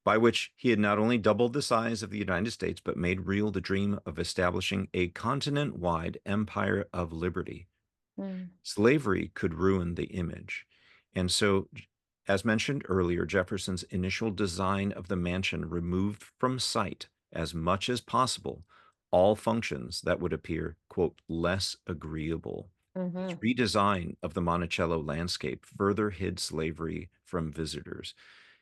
by which he had not only doubled the size of the United States, but made real the dream of establishing a continent-wide empire of liberty.
Mm-hmm.
Slavery could ruin the image. And so, as mentioned earlier, Jefferson's initial design of the mansion removed from sight as much as possible all functions that would appear, quote, less agreeable. His
Mm-hmm.
redesign of the Monticello landscape further hid slavery from visitors.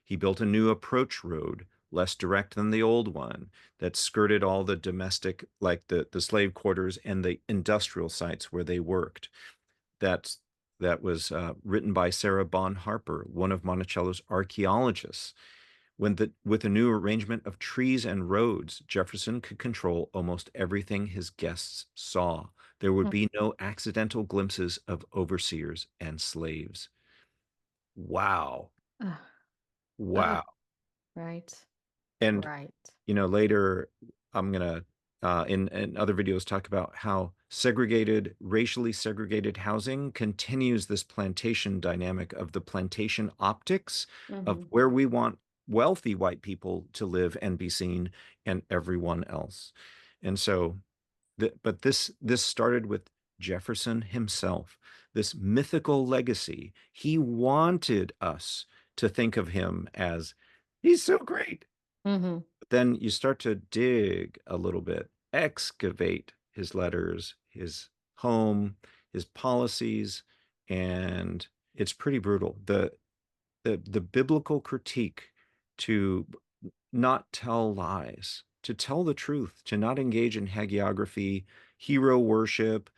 He built a new approach road, less direct than the old one, that skirted all the domestic, like the slave quarters and the industrial sites where they worked. That's that was written by Sarah Bon Harper, one of Monticello's archaeologists. With a new arrangement of trees and roads, Jefferson could control almost everything his guests saw. There would be no accidental glimpses of overseers and slaves. Wow.
Uh, uh,
Wow.
right.
And
Right.
later I'm gonna in other videos talk about how racially segregated housing continues this plantation dynamic of the plantation optics of
Mm-hmm.
where we want wealthy white people to live and be seen, and everyone else. And so, but this started with Jefferson himself, this mythical legacy. He wanted us to think of him as he's so great.
Mm-hmm.
Then you start to dig a little bit, excavate his letters, his home, his policies, and it's pretty brutal. The biblical critique to not tell lies, to tell the truth, to not engage in hagiography, hero worship,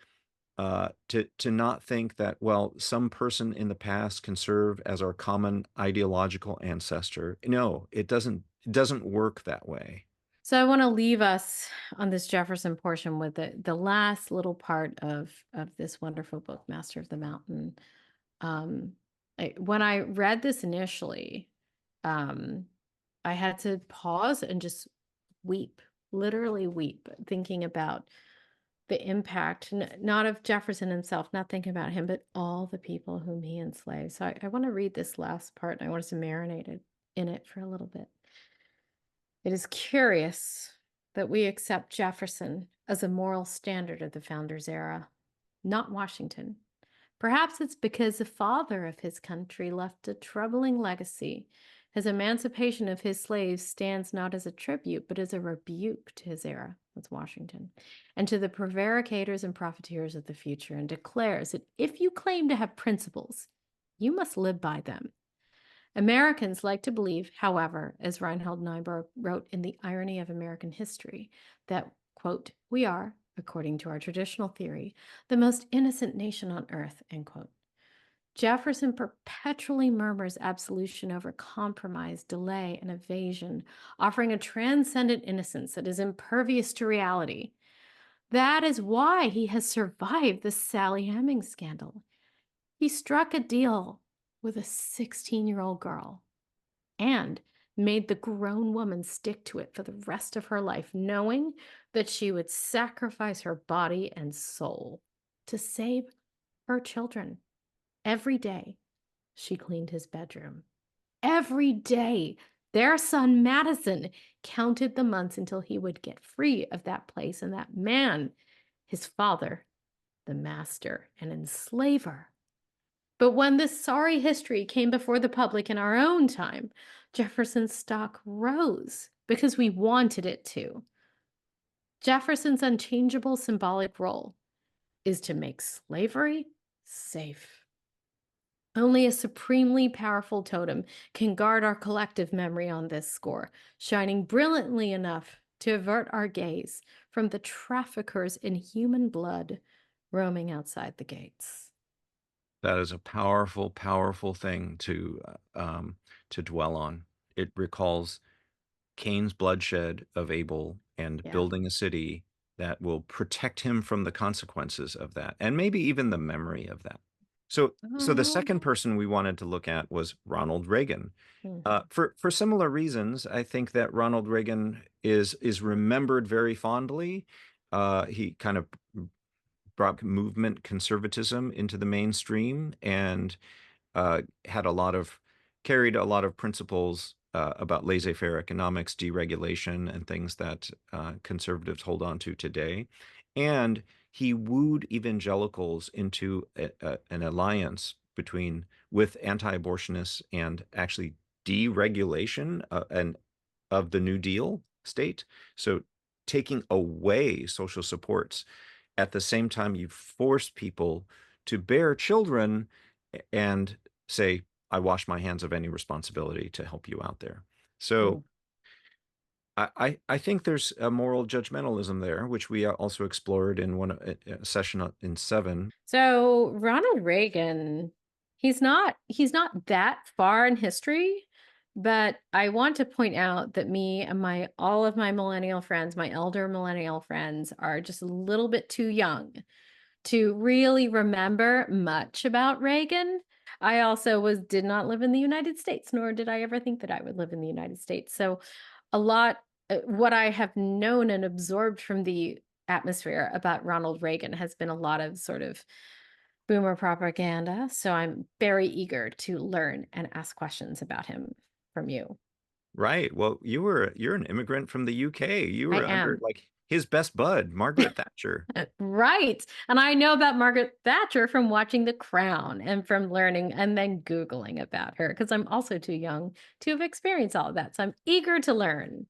to not think that, well, some person in the past can serve as our common ideological ancestor. No, it doesn't work that way.
So I want to leave us on this Jefferson portion with the last little part of this wonderful book, Master of the Mountain. When I read this initially, um, I had to pause and just weep, literally weep, thinking about the impact, not of Jefferson himself, not thinking about him, but all the people whom he enslaved. So I want to read this last part, and I want us to marinate in it for a little bit. It is curious that we accept Jefferson as a moral standard of the founders' era, not Washington. Perhaps it's because the father of his country left a troubling legacy. His emancipation of his slaves stands not as a tribute, but as a rebuke to his era, that's Washington, and to the prevaricators and profiteers of the future, and declares that if you claim to have principles, you must live by them. Americans like to believe, however, as Reinhold Niebuhr wrote in The Irony of American History, that, quote, we are, according to our traditional theory, the most innocent nation on earth, end quote. Jefferson perpetually murmurs absolution over compromise, delay, and evasion, offering a transcendent innocence that is impervious to reality. That is why he has survived the Sally Hemings scandal. He struck a deal with a 16-year-old girl and made the grown woman stick to it for the rest of her life, knowing that she would sacrifice her body and soul to save her children. Every day, she cleaned his bedroom. Every day, their son Madison counted the months until he would get free of that place and that man, his father, the master and enslaver. But when this sorry history came before the public in our own time, Jefferson's stock rose because we wanted it to. Jefferson's unchangeable symbolic role is to make slavery safe. Only a supremely powerful totem can guard our collective memory on this score, shining brilliantly enough to avert our gaze from the traffickers in human blood roaming outside the gates.
That is a powerful, powerful thing to dwell on. It recalls Cain's bloodshed of Abel and
Yeah.
building a city that will protect him from the consequences of that, and maybe even the memory of that. So the second
Oh.
person we wanted to look at was Ronald Reagan.
Mhm.
For similar reasons, I think that Ronald Reagan is remembered very fondly. He kind of brought movement conservatism into the mainstream and had a lot of carried a lot of principles about laissez-faire economics, deregulation, and things that conservatives hold on to today. And he wooed evangelicals into an alliance with anti-abortionists and actually deregulation and of the New Deal state. So taking away social supports at the same time you force people to bear children and say, I wash my hands of any responsibility to help you out there. So
Mm.
I think there's a moral judgmentalism there, which we also explored in one session in 7.
So Ronald Reagan, he's not that far in history, but I want to point out that me and my all of my millennial friends, my elder millennial friends, are just a little bit too young to really remember much about Reagan. I also did not live in the United States, nor did I ever think that I would live in the United States. So a lot, what I have known and absorbed from the atmosphere about Ronald Reagan has been a lot of sort of boomer propaganda. So I'm very eager to learn and ask questions about him from you.
Right. Well, you're an immigrant from the UK. You
I
were under
am.
like his best bud, Margaret Thatcher.
Right. And I know about Margaret Thatcher from watching The Crown and from learning and then Googling about her because I'm also too young to have experienced all of that. So I'm eager to learn.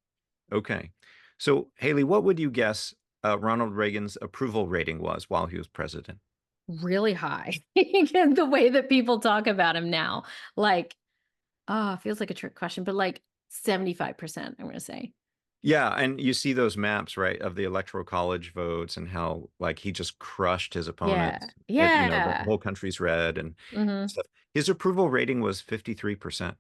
Okay. So, Haley, what would you guess Ronald Reagan's approval rating was while he was president?
Really high. And the way that people talk about him now, like, oh, it feels like a trick question, but like 75%, I'm going to say.
Yeah, and you see those maps, right, of the electoral college votes and how like he just crushed his
Yeah.
opponents. The
Yeah.
whole country's red and
Hmm.
stuff. His approval rating was 53%,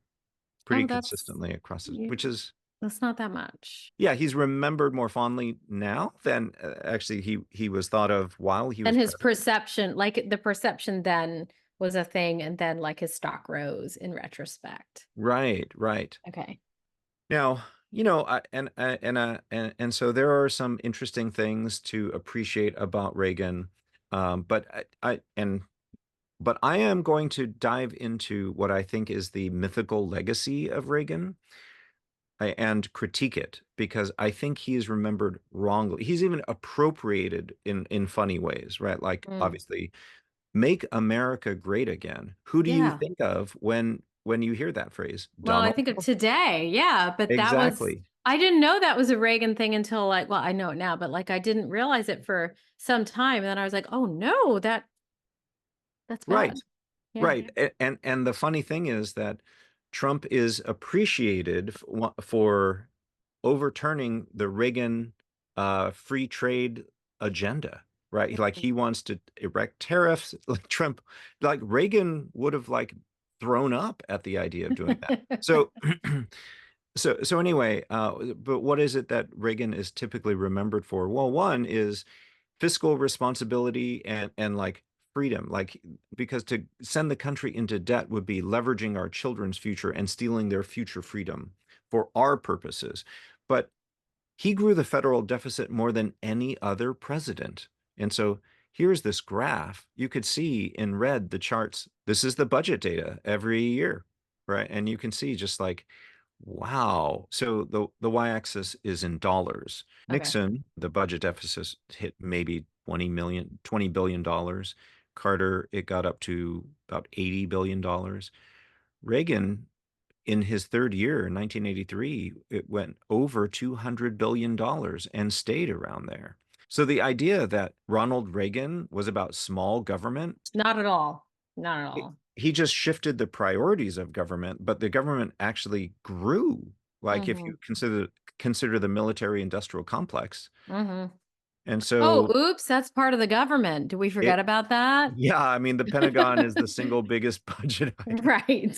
pretty
Oh, that's
consistently across his,
yeah,
which is
that's not that much.
yeah, he's remembered more fondly now than actually he was thought of while he was
And his
president.
perception, like the perception then was a thing, and then like his stock rose in retrospect.
Right, right.
Okay.
Now, and so there are some interesting things to appreciate about Reagan, but but I am going to dive into what I think is the mythical legacy of Reagan and critique it because I think he is remembered wrongly. He's even appropriated in funny ways, right? Like
Mm.
obviously, make America great again. Who do you
Yeah.
think of when you hear that phrase?
Well, I
Donald
think of
Trump?
today. Yeah. But that was,
Exactly.
I didn't know that was a Reagan thing until like, well, I know it now, but like I didn't realize it for some time. And then I was like, oh no, that's
Right.
bad. Yeah.
Right. And the funny thing is that Trump is appreciated for overturning the Reagan free trade agenda, right? Like he wants to erect tariffs. Like Trump, like Reagan would have like thrown up at the idea of doing that. So so anyway, but what is it that Reagan is typically remembered for? Well, one is fiscal responsibility and like freedom, like because to send the country into debt would be leveraging our children's future and stealing their future freedom for our purposes. But he grew the federal deficit more than any other president. And so here's this graph. You could see in red the charts. This is the budget data every year, right? And you can see just like, wow. So the y-axis is in dollars.
Okay.
Nixon, the budget deficit hit maybe 20 billion dollars. Carter, it got up to about 80 billion dollars. Reagan, in his third year in 1983, it went over $200 billion dollars and stayed around there. So the idea that Ronald Reagan was about small government,
Not at all. Not at all.
he just shifted the priorities of government, but the government actually grew. Like if
Hmm.
you consider the military industrial complex.
Hmm.
And
Oh,
so
oops, that's part of the government. Do we forget
it,
about that?
yeah, I mean, the Pentagon is the single biggest budget item.
Right.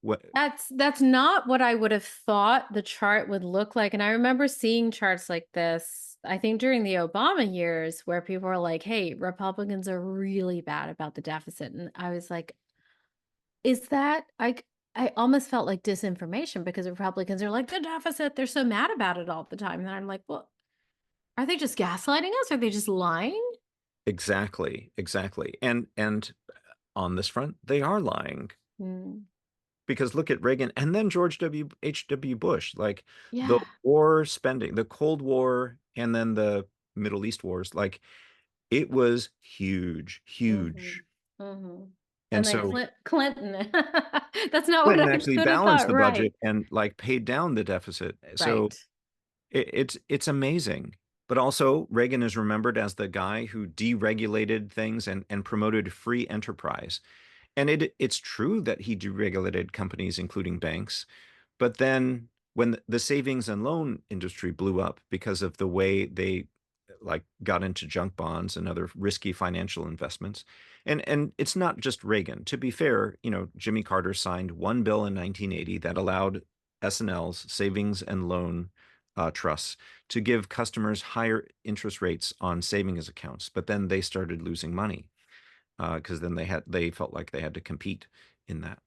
What,
That's not what I would have thought the chart would look like. And I remember seeing charts like this, I think during the Obama years, where people were like, hey, Republicans are really bad about the deficit. And I was like, is that I almost felt like disinformation because Republicans are like the deficit. They're so mad about it all the time. And I'm like, well, are they just gaslighting us? Are they just lying?
exactly, exactly. And on this front, they are lying.
Mm,
Because look at Reagan and then George H.W. Bush, like the
yeah.
war spending, the Cold War and then the Middle East wars, like it was huge,
Hmm.
huge.
Hmm.
And
And then
so
Clinton. That's not what
Clinton
I
actually
could have
balanced
thought.
the
Right.
budget and like paid down the deficit. So
Right.
it's amazing. But also Reagan is remembered as the guy who deregulated things and promoted free enterprise. And it's true that he deregulated companies, including banks. But then when the savings and loan industry blew up because of the way they like got into junk bonds and other risky financial investments. And it's not just Reagan. To be fair, Jimmy Carter signed one bill in 1980 that allowed S&Ls, savings and loan trusts, to give customers higher interest rates on savings accounts. But then they started losing money because then they felt like they had to compete in that.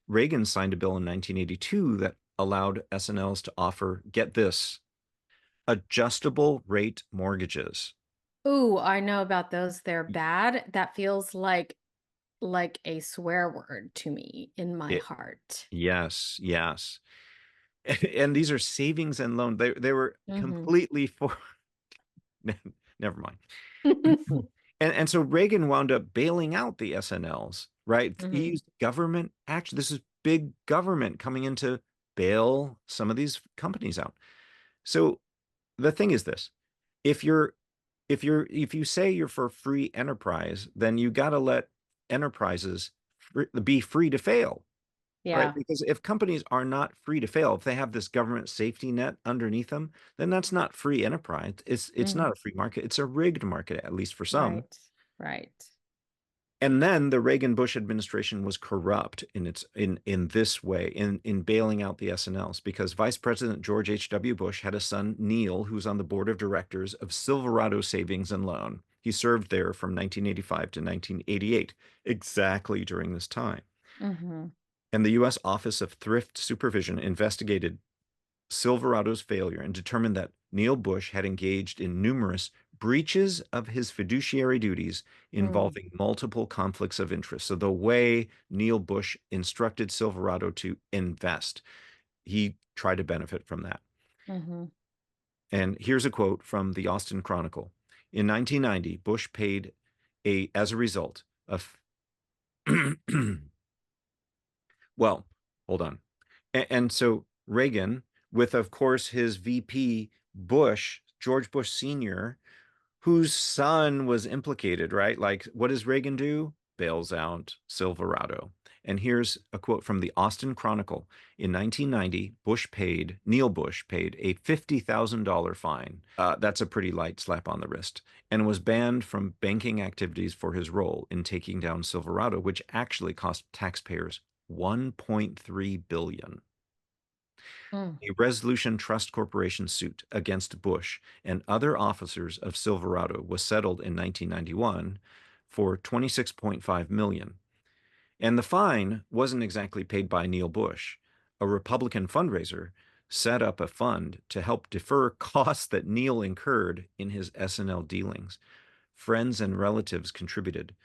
Reagan signed a bill in 1982 that allowed S&Ls to offer, get this, adjustable rate mortgages.
Ooh, I know about those. They're bad. That feels like a swear word to me in my
It,
heart.
yes, yes. And these are savings and loan. They were
Mhm.
completely for never mind. And so Reagan wound up bailing out the S&Ls, right? He
Mhm.
used government action. This is big government coming in to bail some of these companies out. So the thing is this, if you're if you say you're for free enterprise, then you got to let enterprises be free to fail, right?
Yeah.
Because if companies are not free to fail, if they have this government safety net underneath them, then that's not free enterprise. It's not
Mhm.
a free market. It's a rigged market, at least for some.
Right. Right.
And then the Reagan Bush administration was corrupt in its in this way, in bailing out the S&Ls, because Vice President George H.W. Bush had a son, Neil, who's on the board of directors of Silvarado Savings and Loan. He served there from 1985 to 1988, exactly during this time.
Mhm.
And the U.S. Office of Thrift Supervision investigated Silverado's failure and determined that Neil Bush had engaged in numerous breaches of his fiduciary duties
Mm.
involving multiple conflicts of interest. So the way Neil Bush instructed Silverado to invest, he tried to benefit from that.
Mhm.
And here's a quote from the Austin Chronicle. In 1990, Bush paid as a result of well, hold on. And so Reagan, with of course his VP Bush, George Bush Sr., whose son was implicated, right? Like, what does Reagan do? Bails out Silverado. And here's a quote from the Austin Chronicle. In 1990, Neil Bush paid a $50,000 fine. That's a pretty light slap on the wrist, and was banned from banking activities for his role in taking down Silverado, which actually cost taxpayers 1.3 billion.
Mm.
A Resolution Trust Corporation suit against Bush and other officers of Silverado was settled in 1991 for 26.5 million. And the fine wasn't exactly paid by Neil Bush. A Republican fundraiser set up a fund to help defer costs that Neil incurred in his S&L dealings. Friends and relatives contributed,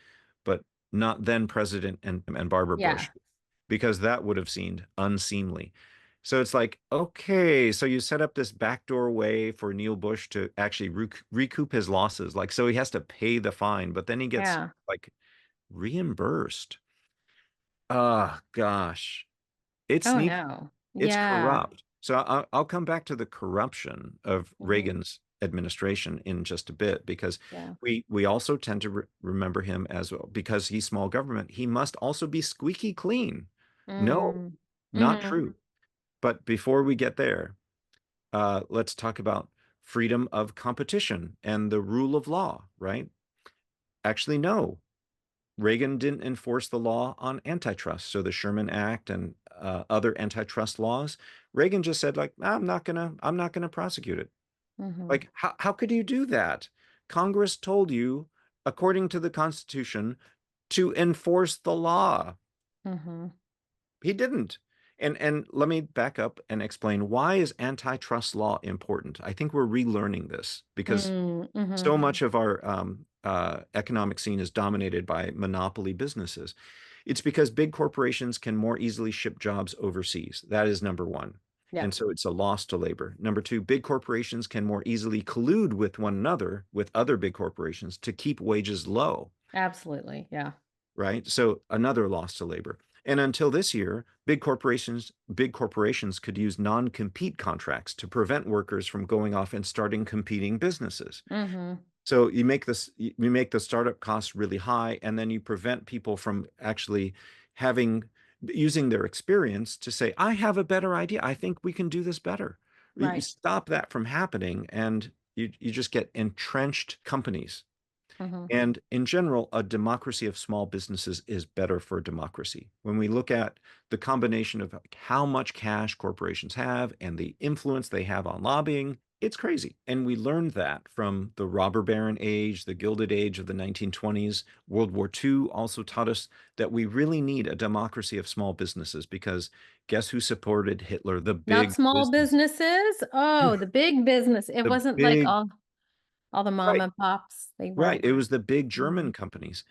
but not then President and Barbara
Yeah.
Bush, because that would have seemed unseemly. So it's like, okay, so you set up this backdoor way for Neil Bush to actually recoup his losses. Like, so he has to pay the fine, but then he gets
Yeah.
like reimbursed. Ah, gosh, it's
Oh,
neat.
no.
It's
Yeah.
corrupt. So I'll come back to the corruption of
Mhm.
Reagan's administration in just a bit, because
Yeah.
we also tend to remember him as well, because he's small government. He must also be squeaky clean. No,
Mm.
not
Mhm.
true. But before we get there, let's talk about freedom of competition and the rule of law, right? Actually, no. Reagan didn't enforce the law on antitrust. So the Sherman Act and other antitrust laws, Reagan just said, like, I'm not gonna prosecute it.
Mhm.
Like, how could you do that? Congress told you, according to the Constitution, to enforce the law.
Mhm.
He didn't. And let me back up and explain, why is antitrust law important? I think we're relearning this because
Mm. Mhm.
so much of our economic scene is dominated by monopoly businesses. It's because big corporations can more easily ship jobs overseas. That is number one.
Yeah.
And so it's a loss to labor. Number two, big corporations can more easily collude with one another, with other big corporations, to keep wages low,
Absolutely. Yeah.
right? So another loss to labor. And until this year, big corporations could use non-compete contracts to prevent workers from going off and starting competing businesses.
Mhm.
So you make the startup costs really high, and then you prevent people from actually having using their experience to say, I have a better idea. I think we can do this better. You
Right.
stop that from happening, and you just get entrenched companies.
Mhm.
And in general, a democracy of small businesses is better for democracy. When we look at the combination of how much cash corporations have and the influence they have on lobbying, it's crazy. And we learned that from the robber baron age, the Gilded Age of the 1920s. World War II also taught us that we really need a democracy of small businesses, because guess who supported Hitler? The
Not
big
small
business.
businesses. Oh, the big business. It
The
wasn't like
big,
all the mom
right,
and pops. They
right.
weren't.
It was the big
Mhm.
German companies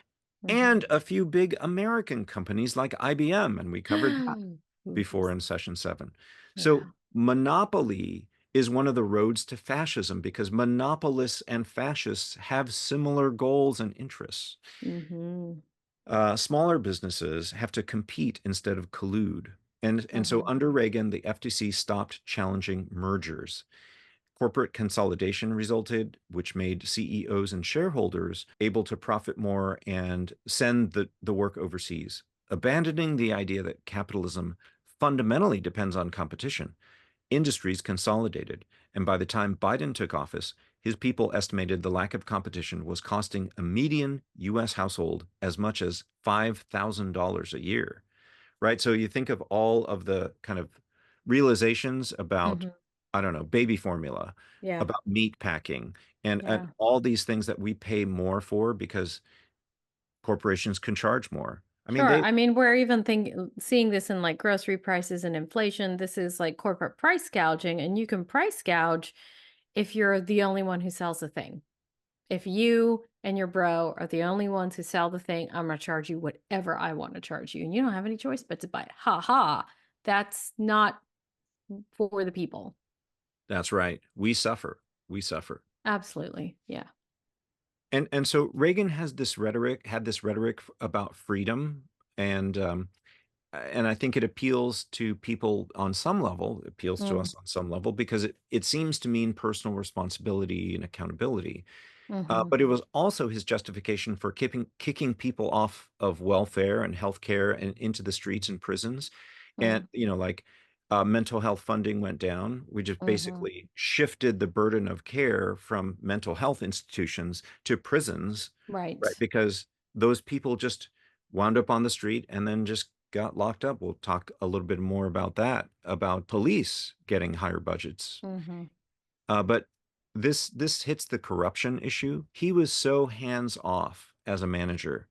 Mhm.
and a few big American companies like IBM, and we covered that before
Yes.
in session 7. So
Yeah.
Monopoly is one of the roads to fascism because monopolists and fascists have similar goals and interests.
Mm-hmm.
Smaller businesses have to compete instead of collude. And so
Mm-hmm.
under Reagan, the FTC stopped challenging mergers. Corporate consolidation resulted, which made CEOs and shareholders able to profit more and send the work overseas, abandoning the idea that capitalism fundamentally depends on competition. Industries consolidated, and by the time Biden took office, his people estimated the lack of competition was costing a median US household as much as $5,000 a year, right? So you think of all of the kind of realizations about,
Mm-hmm.
I don't know, baby formula,
Yeah.
about meat packing, and
Yeah.
all these things that we pay more for because corporations can charge more. I mean,
Sure.
they,
I mean, we're even seeing this in like grocery prices and inflation. This is like corporate price gouging, and you can price gouge if you're the only one who sells the thing. If you and your bro are the only ones who sell the thing, I'm going to charge you whatever I want to charge you. And you don't have any choice but to buy it. Ha ha. That's not for the people.
that's right. We suffer. We suffer.
Absolutely. Yeah.
And so Reagan has this rhetoric, had this rhetoric about freedom, and and I think it appeals to people on some level, appeals to
Mm,
us on some level because it seems to mean personal responsibility and accountability.
mm-hmm.
But it was also his justification for kicking people off of welfare and healthcare and into the streets and prisons. And,
Mm,
like mental health funding went down. We just
mm-hmm.
basically shifted the burden of care from mental health institutions to prisons, right?
Right.
Because those people just wound up on the street and then just got locked up. We'll talk a little bit more about that, about police getting higher budgets.
Mm-hmm.
But this hits the corruption issue. He was so hands off as a manager.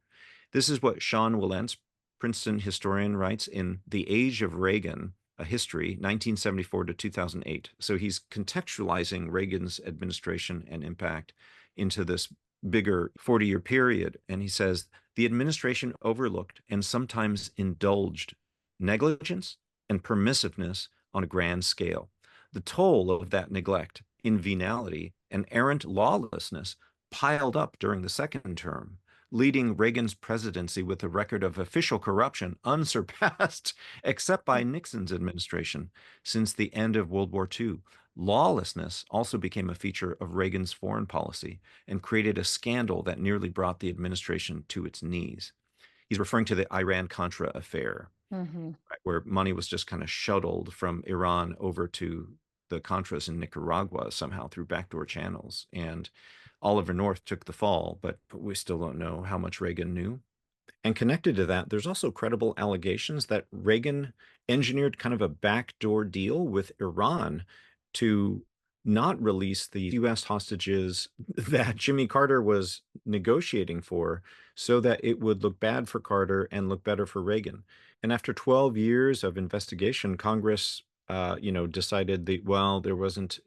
This is what Sean Wilentz, Princeton historian, writes in The Age of Reagan, a History, 1974 to 2008. So he's contextualizing Reagan's administration and impact into this bigger 40-year period. And he says the administration overlooked and sometimes indulged negligence and permissiveness on a grand scale. The toll of that neglect in venality and errant lawlessness piled up during the second term, leading Reagan's presidency with a record of official corruption unsurpassed except by Nixon's administration since the end of World War II. Lawlessness also became a feature of Reagan's foreign policy and created a scandal that nearly brought the administration to its knees. He's referring to the Iran-Contra affair,
Mm-hmm.
right, where money was just kind of shuttled from Iran over to the Contras in Nicaragua somehow through backdoor channels. And Oliver North took the fall, but we still don't know how much Reagan knew. And connected to that, there's also credible allegations that Reagan engineered kind of a backdoor deal with Iran to not release the US hostages that Jimmy Carter was negotiating for so that it would look bad for Carter and look better for Reagan. And after 12 years of investigation, Congress, decided that, well, there wasn't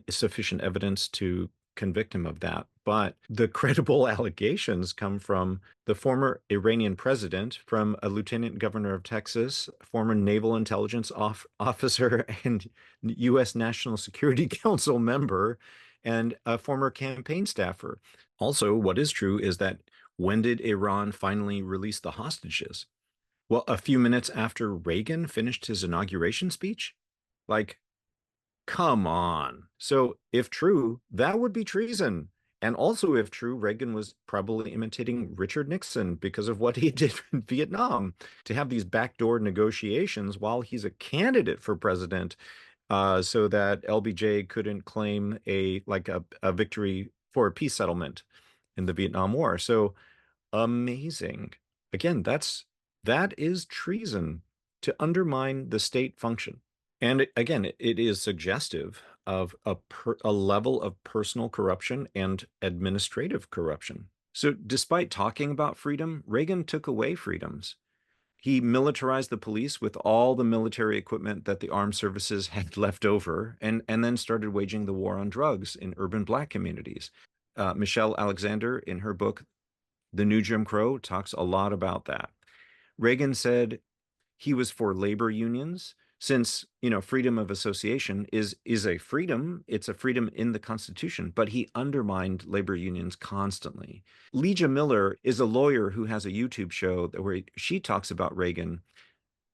sufficient evidence to convict him of that. But the credible allegations come from the former Iranian president, from a lieutenant governor of Texas, former naval intelligence officer, and U.S. National Security Council member, and a former campaign staffer. Also, what is true is that when did Iran finally release the hostages? Well, a few minutes after Reagan finished his inauguration speech. Like, come on. So, if true, that would be treason. And also, if true, Reagan was probably imitating Richard Nixon because of what he did in Vietnam to have these backdoor negotiations while he's a candidate for president, so that LBJ couldn't claim a victory for a peace settlement in the Vietnam War. So amazing. Again, that is treason to undermine the state function. And again, it is suggestive of a level of personal corruption and administrative corruption. So, despite talking about freedom, Reagan took away freedoms. He militarized the police with all the military equipment that the armed services had left over, and then started waging the war on drugs in urban Black communities. Michelle Alexander, in her book, The New Jim Crow, talks a lot about that. Reagan said he was for labor unions since, freedom of association is a freedom. It's a freedom in the Constitution, but he undermined labor unions constantly. Legia Miller is a lawyer who has a YouTube show where she talks about Reagan,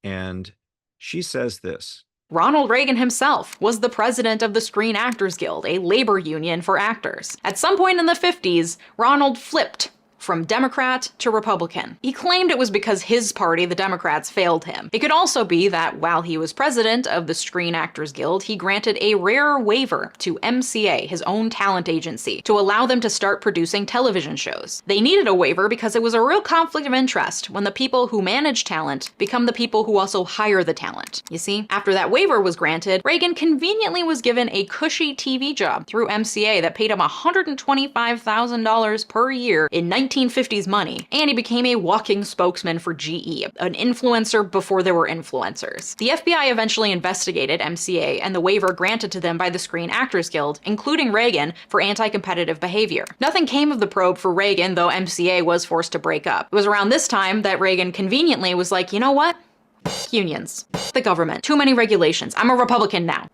and she says this.
Ronald Reagan himself was the president of the Screen Actors Guild, a labor union for actors. At some point in the 50s, Ronald flipped from Democrat to Republican. He claimed it was because his party, the Democrats, failed him. It could also be that while he was president of the Screen Actors Guild, he granted a rare waiver to MCA, his own talent agency, to allow them to start producing television shows. They needed a waiver because it was a real conflict of interest when the people who manage talent become the people who also hire the talent. You see, after that waiver was granted, Reagan conveniently was given a cushy TV job through MCA that paid him $125,000 per year in 1950s money, and he became a walking spokesman for GE, an influencer before there were influencers. The FBI eventually investigated MCA and the waiver granted to them by the Screen Actors Guild, including Reagan, for anti-competitive behavior. Nothing came of the probe for Reagan, though MCA was forced to break up. It was around this time that Reagan conveniently was like, you know what? Unions. The government. Too many regulations. I'm a Republican now.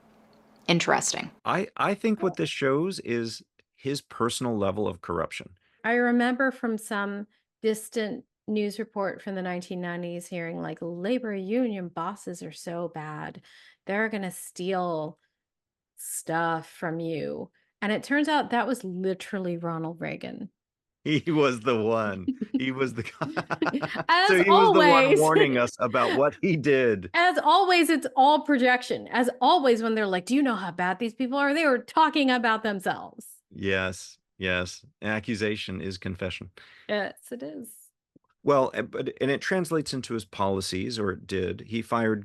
Interesting.
I think what this shows is his personal level of corruption.
I remember from some distant news report from the 1990s hearing like labor union bosses are so bad. They're going to steal stuff from you. And it turns out that was literally Ronald Reagan.
He was the one. He was the guy.
As
So he was the one warning us about what he did.
As always, it's all projection. As always, when they're like, do you know how bad these people are? They were talking about themselves.
Yes. Yes. Accusation is confession.
Yes, it is.
Well, and it translates into his policies, or it did. He fired,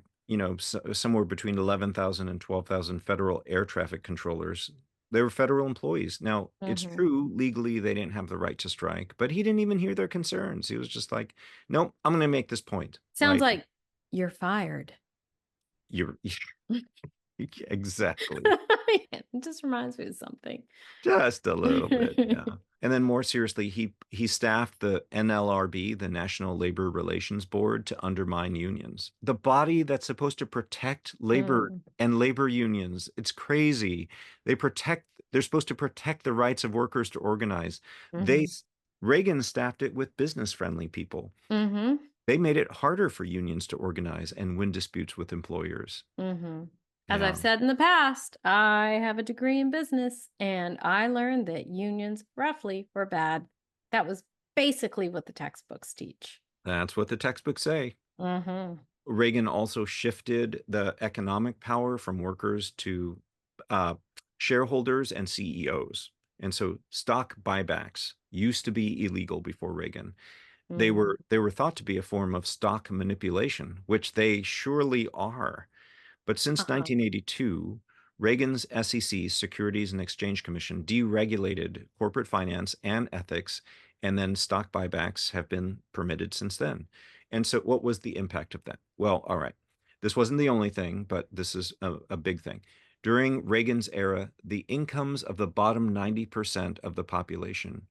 somewhere between 11,000 and 12,000 federal air traffic controllers. They were federal employees. Now, it's true, legally, they didn't have the right to strike, but he didn't even hear their concerns. He was just like, nope, I'm going to make this point.
Sounds like you're fired.
You're exactly.
It just reminds me of something.
Just a little bit, yeah. And then more seriously, he staffed the NLRB, the National Labor Relations Board, to undermine unions. The body that's supposed to protect labor and labor unions. It's crazy. They're supposed to protect the rights of workers to organize. Reagan staffed it with business-friendly people. They made it harder for unions to organize and win disputes with employers.
As I've said in the past, I have a degree in business, and I learned that unions roughly were bad. That was basically what the textbooks teach.
That's what the textbooks say. Reagan also shifted the economic power from workers to shareholders and CEOs. And so stock buybacks used to be illegal before Reagan. They were thought to be a form of stock manipulation, which they surely are. But since 1982, Reagan's SEC, Securities and Exchange Commission, deregulated corporate finance and ethics, and then stock buybacks have been permitted since then. And so what was the impact of that? Well, all right, this wasn't the only thing, but this is a big thing. During Reagan's era, the incomes of the bottom 90% of the population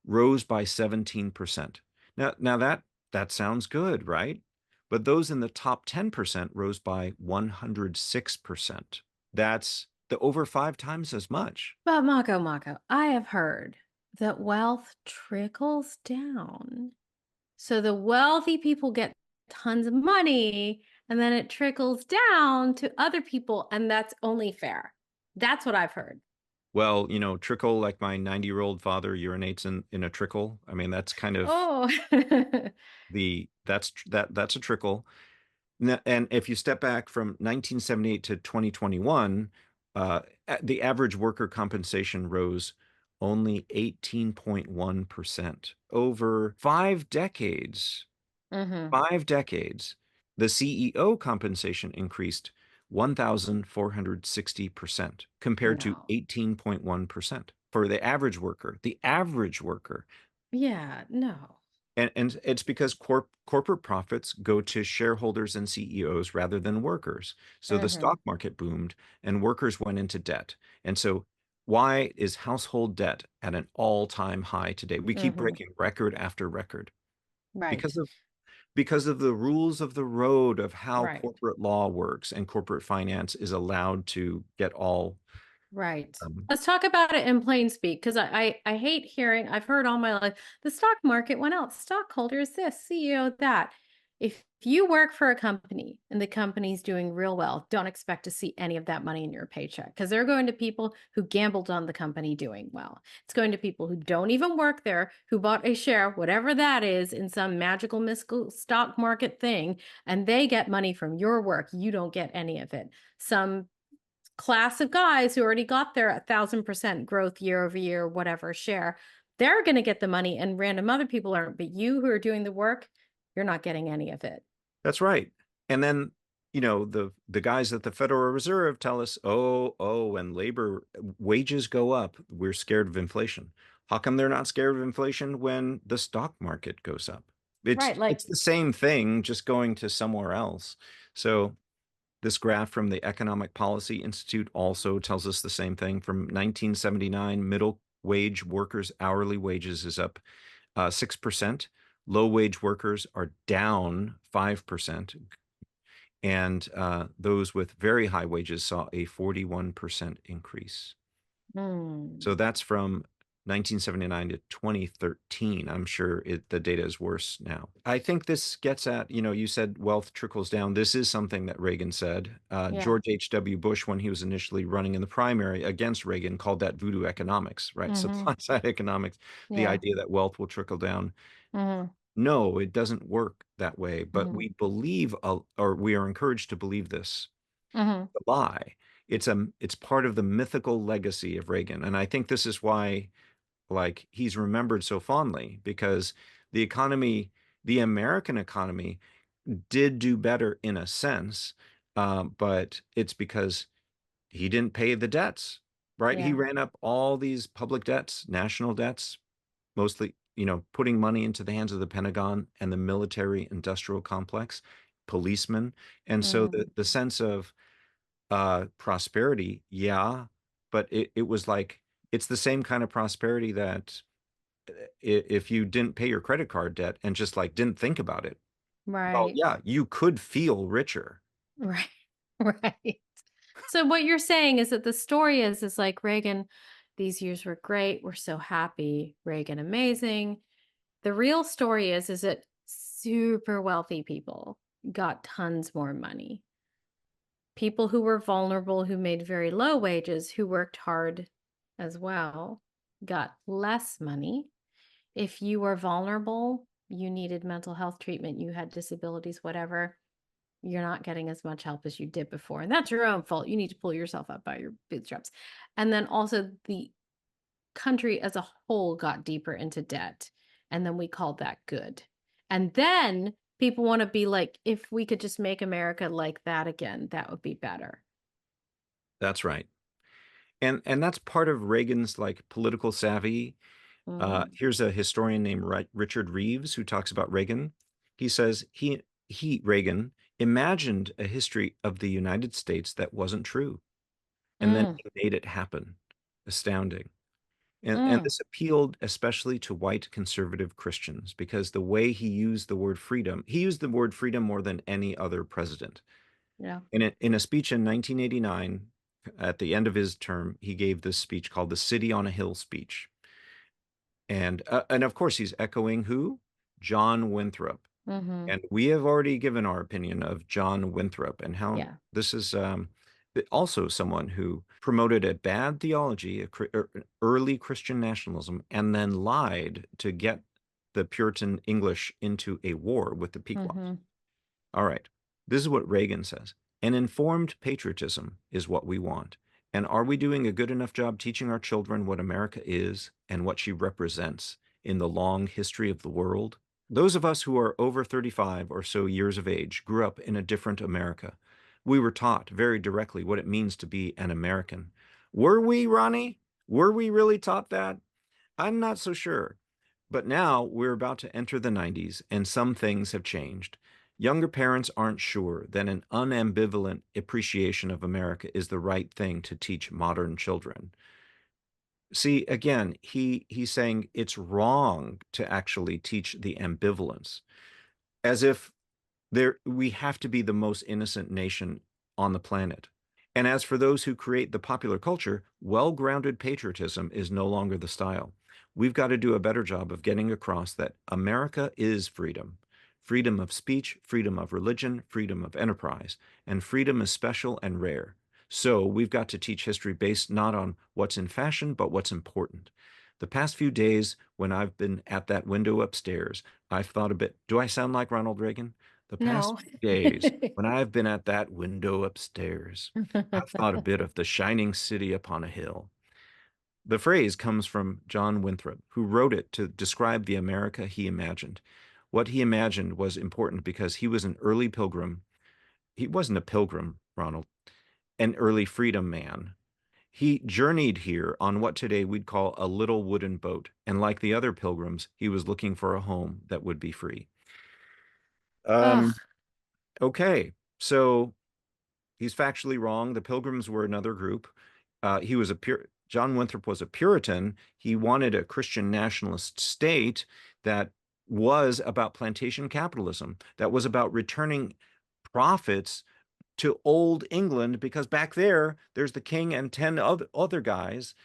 rose by 17%. Now that sounds good, right? But those in the top 10% rose by 106%. That's over 5 times as much.
But Mako, I have heard that wealth trickles down. So the wealthy people get tons of money, and then it trickles down to other people, and that's only fair. That's what I've heard.
Well, trickle, like my 90-year-old father urinates in a trickle. I mean, that's kind of that's a trickle. And if you step back from 1978 to 2021, the average worker compensation rose only 18.1%. Over 5 decades. 5 decades, the CEO compensation increased 1,460% compared to 18.1% for the average worker. The average worker.
Yeah, no.
And it's because corporate profits go to shareholders and CEOs rather than workers. So the stock market boomed and workers went into debt. And so why is household debt at an all-time high today? We keep breaking record after record.
Right.
because of the rules of the road of how
Right.
corporate law works and corporate finance is allowed to get all.
Right.
Um,
Let's talk about it in plain speak, because I hate hearing, I've heard all my life, the stock market went out, stockholder is this, CEO that. If you work for a company and the company's doing real well, don't expect to see any of that money in your paycheck, because they're going to people who gambled on the company doing well. It's going to people who don't even work there, who bought a share, whatever that is, in some magical mystical stock market thing, and they get money from your work. You don't get any of it. Some class of guys who already got their 1,000% growth year over year, whatever share, they're going to get the money, and random other people aren't. But you who are doing the work, you're not getting any of it.
that's right. And then, the guys at the Federal Reserve tell us, when labor wages go up, we're scared of inflation. How come they're not scared of inflation when the stock market goes up? It's
Right. Like,
it's the same thing, just going to somewhere else. So this graph from the Economic Policy Institute also tells us the same thing. From 1979, middle wage workers' hourly wages is up 6%. Low wage workers are down 5%. And those with very high wages saw a 41% increase. So that's from 1979 to 2013. I'm sure the data is worse now. I think this gets at, you said wealth trickles down. This is something that Reagan said.
yeah.
George H.W. Bush, when he was initially running in the primary against Reagan, called that voodoo economics, right? Supply side economics, the
Yeah.
idea that wealth will trickle down.
Mm-hmm.
No, it doesn't work that way, but
Mm-hmm.
we believe, or we are encouraged to believe this
Mm-hmm.
lie. It's part of the mythical legacy of Reagan. And I think this is why, like, he's remembered so fondly, because the economy, the American economy, did do better in a sense, but it's because he didn't pay the debts, right? He
Yeah.
ran up all these public debts, national debts, mostly, putting money into the hands of the Pentagon and the military industrial complex, policemen. And so
Mm-hmm.
the sense of prosperity, yeah, but it was like, it's the same kind of prosperity that if you didn't pay your credit card debt and just like didn't think about it, well,
Right.
yeah, you could feel richer.
Right. Right. So what you're saying is that the story is like Reagan, these years were great. We're so happy. Reagan, amazing. The real story is that super wealthy people got tons more money. People who were vulnerable, who made very low wages, who worked hard as well, got less money. If you were vulnerable, you needed mental health treatment, you had disabilities, whatever, you're not getting as much help as you did before. And that's your own fault. You need to pull yourself up by your bootstraps. And then also the country as a whole got deeper into debt. And then we called that good. And then people want to be like, if we could just make America like that again, that would be better.
That's right. And that's part of Reagan's like political savvy.
Mm,
Here's a historian named Richard Reeves who talks about Reagan. He says Reagan imagined a history of the United States that wasn't true, and then
mm,
he made it happen. Astounding. And
mm.
this appealed especially to white conservative Christians because the way he used the word freedom, he used the word freedom more than any other president.
Yeah.
In a speech in 1989, at the end of his term, he gave this speech called the City on a Hill speech. And of course, he's echoing who? John Winthrop.
Mm-hmm.
And we have already given our opinion of John Winthrop and how
Yeah.
this is also someone who promoted a bad theology, early Christian nationalism, and then lied to get the Puritan English into a war with the Pequots.
Mm-hmm.
All right. This is what Reagan says. An informed patriotism is what we want. And are we doing a good enough job teaching our children what America is and what she represents in the long history of the world? Those of us who are over 35 or so years of age grew up in a different America. We were taught very directly what it means to be an American. Were we, Ronnie? Were we really taught that? I'm not so sure. But now we're about to enter the 90s, and some things have changed. Younger parents aren't sure that an unambivalent appreciation of America is the right thing to teach modern children. See, again, he's saying it's wrong to actually teach the ambivalence. as if we have to be the most innocent nation on the planet. And as for those who create the popular culture, well-grounded patriotism is no longer the style. We've got to do a better job of getting across that America is freedom. Freedom of speech, freedom of religion, freedom of enterprise, and freedom is special and rare. So we've got to teach history based not on what's in fashion, but what's important. The past few days, when I've been at that window upstairs, I've thought a bit, do I sound like Ronald Reagan? The past
No.
few days, when I've been at that window upstairs, I've thought a bit of the shining city upon a hill. The phrase comes from John Winthrop, who wrote it to describe the America he imagined. What he imagined was important because he was an early pilgrim. He wasn't a pilgrim, Ronald, an early freedom man. He journeyed here on what today we'd call a little wooden boat, and like the other pilgrims, he was looking for a home that would be free.
Ugh.
Okay, so he's factually wrong. The Pilgrims were another group. He was John Winthrop was a Puritan. He wanted a Christian nationalist state that was about plantation capitalism, that was about returning profits to old England, because back there's the king and 10 other guys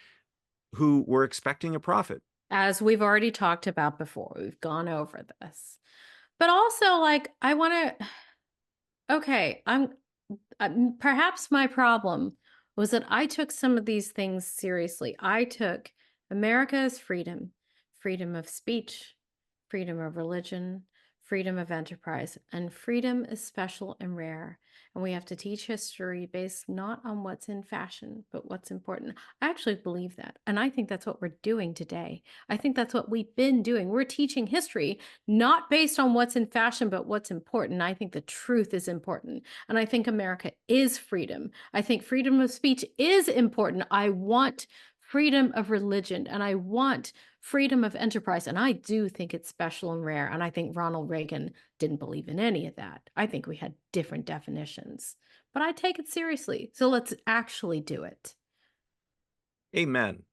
who were expecting a profit.
As we've already talked about before, we've gone over this. But also, like, I want to, okay, perhaps my problem was that I took some of these things seriously. I took America's freedom, freedom of speech, freedom of religion, freedom of enterprise, and freedom is special and rare. And we have to teach history based not on what's in fashion, but what's important. I actually believe that. And I think that's what we're doing today. I think that's what we've been doing. We're teaching history not based on what's in fashion, but what's important. I think the truth is important. And I think America is freedom. I think freedom of speech is important. I want freedom of religion and I want freedom of enterprise. And I do think it's special and rare. And I think Ronald Reagan didn't believe in any of that. I think we had different definitions, but I take it seriously. So let's actually do it.
Amen.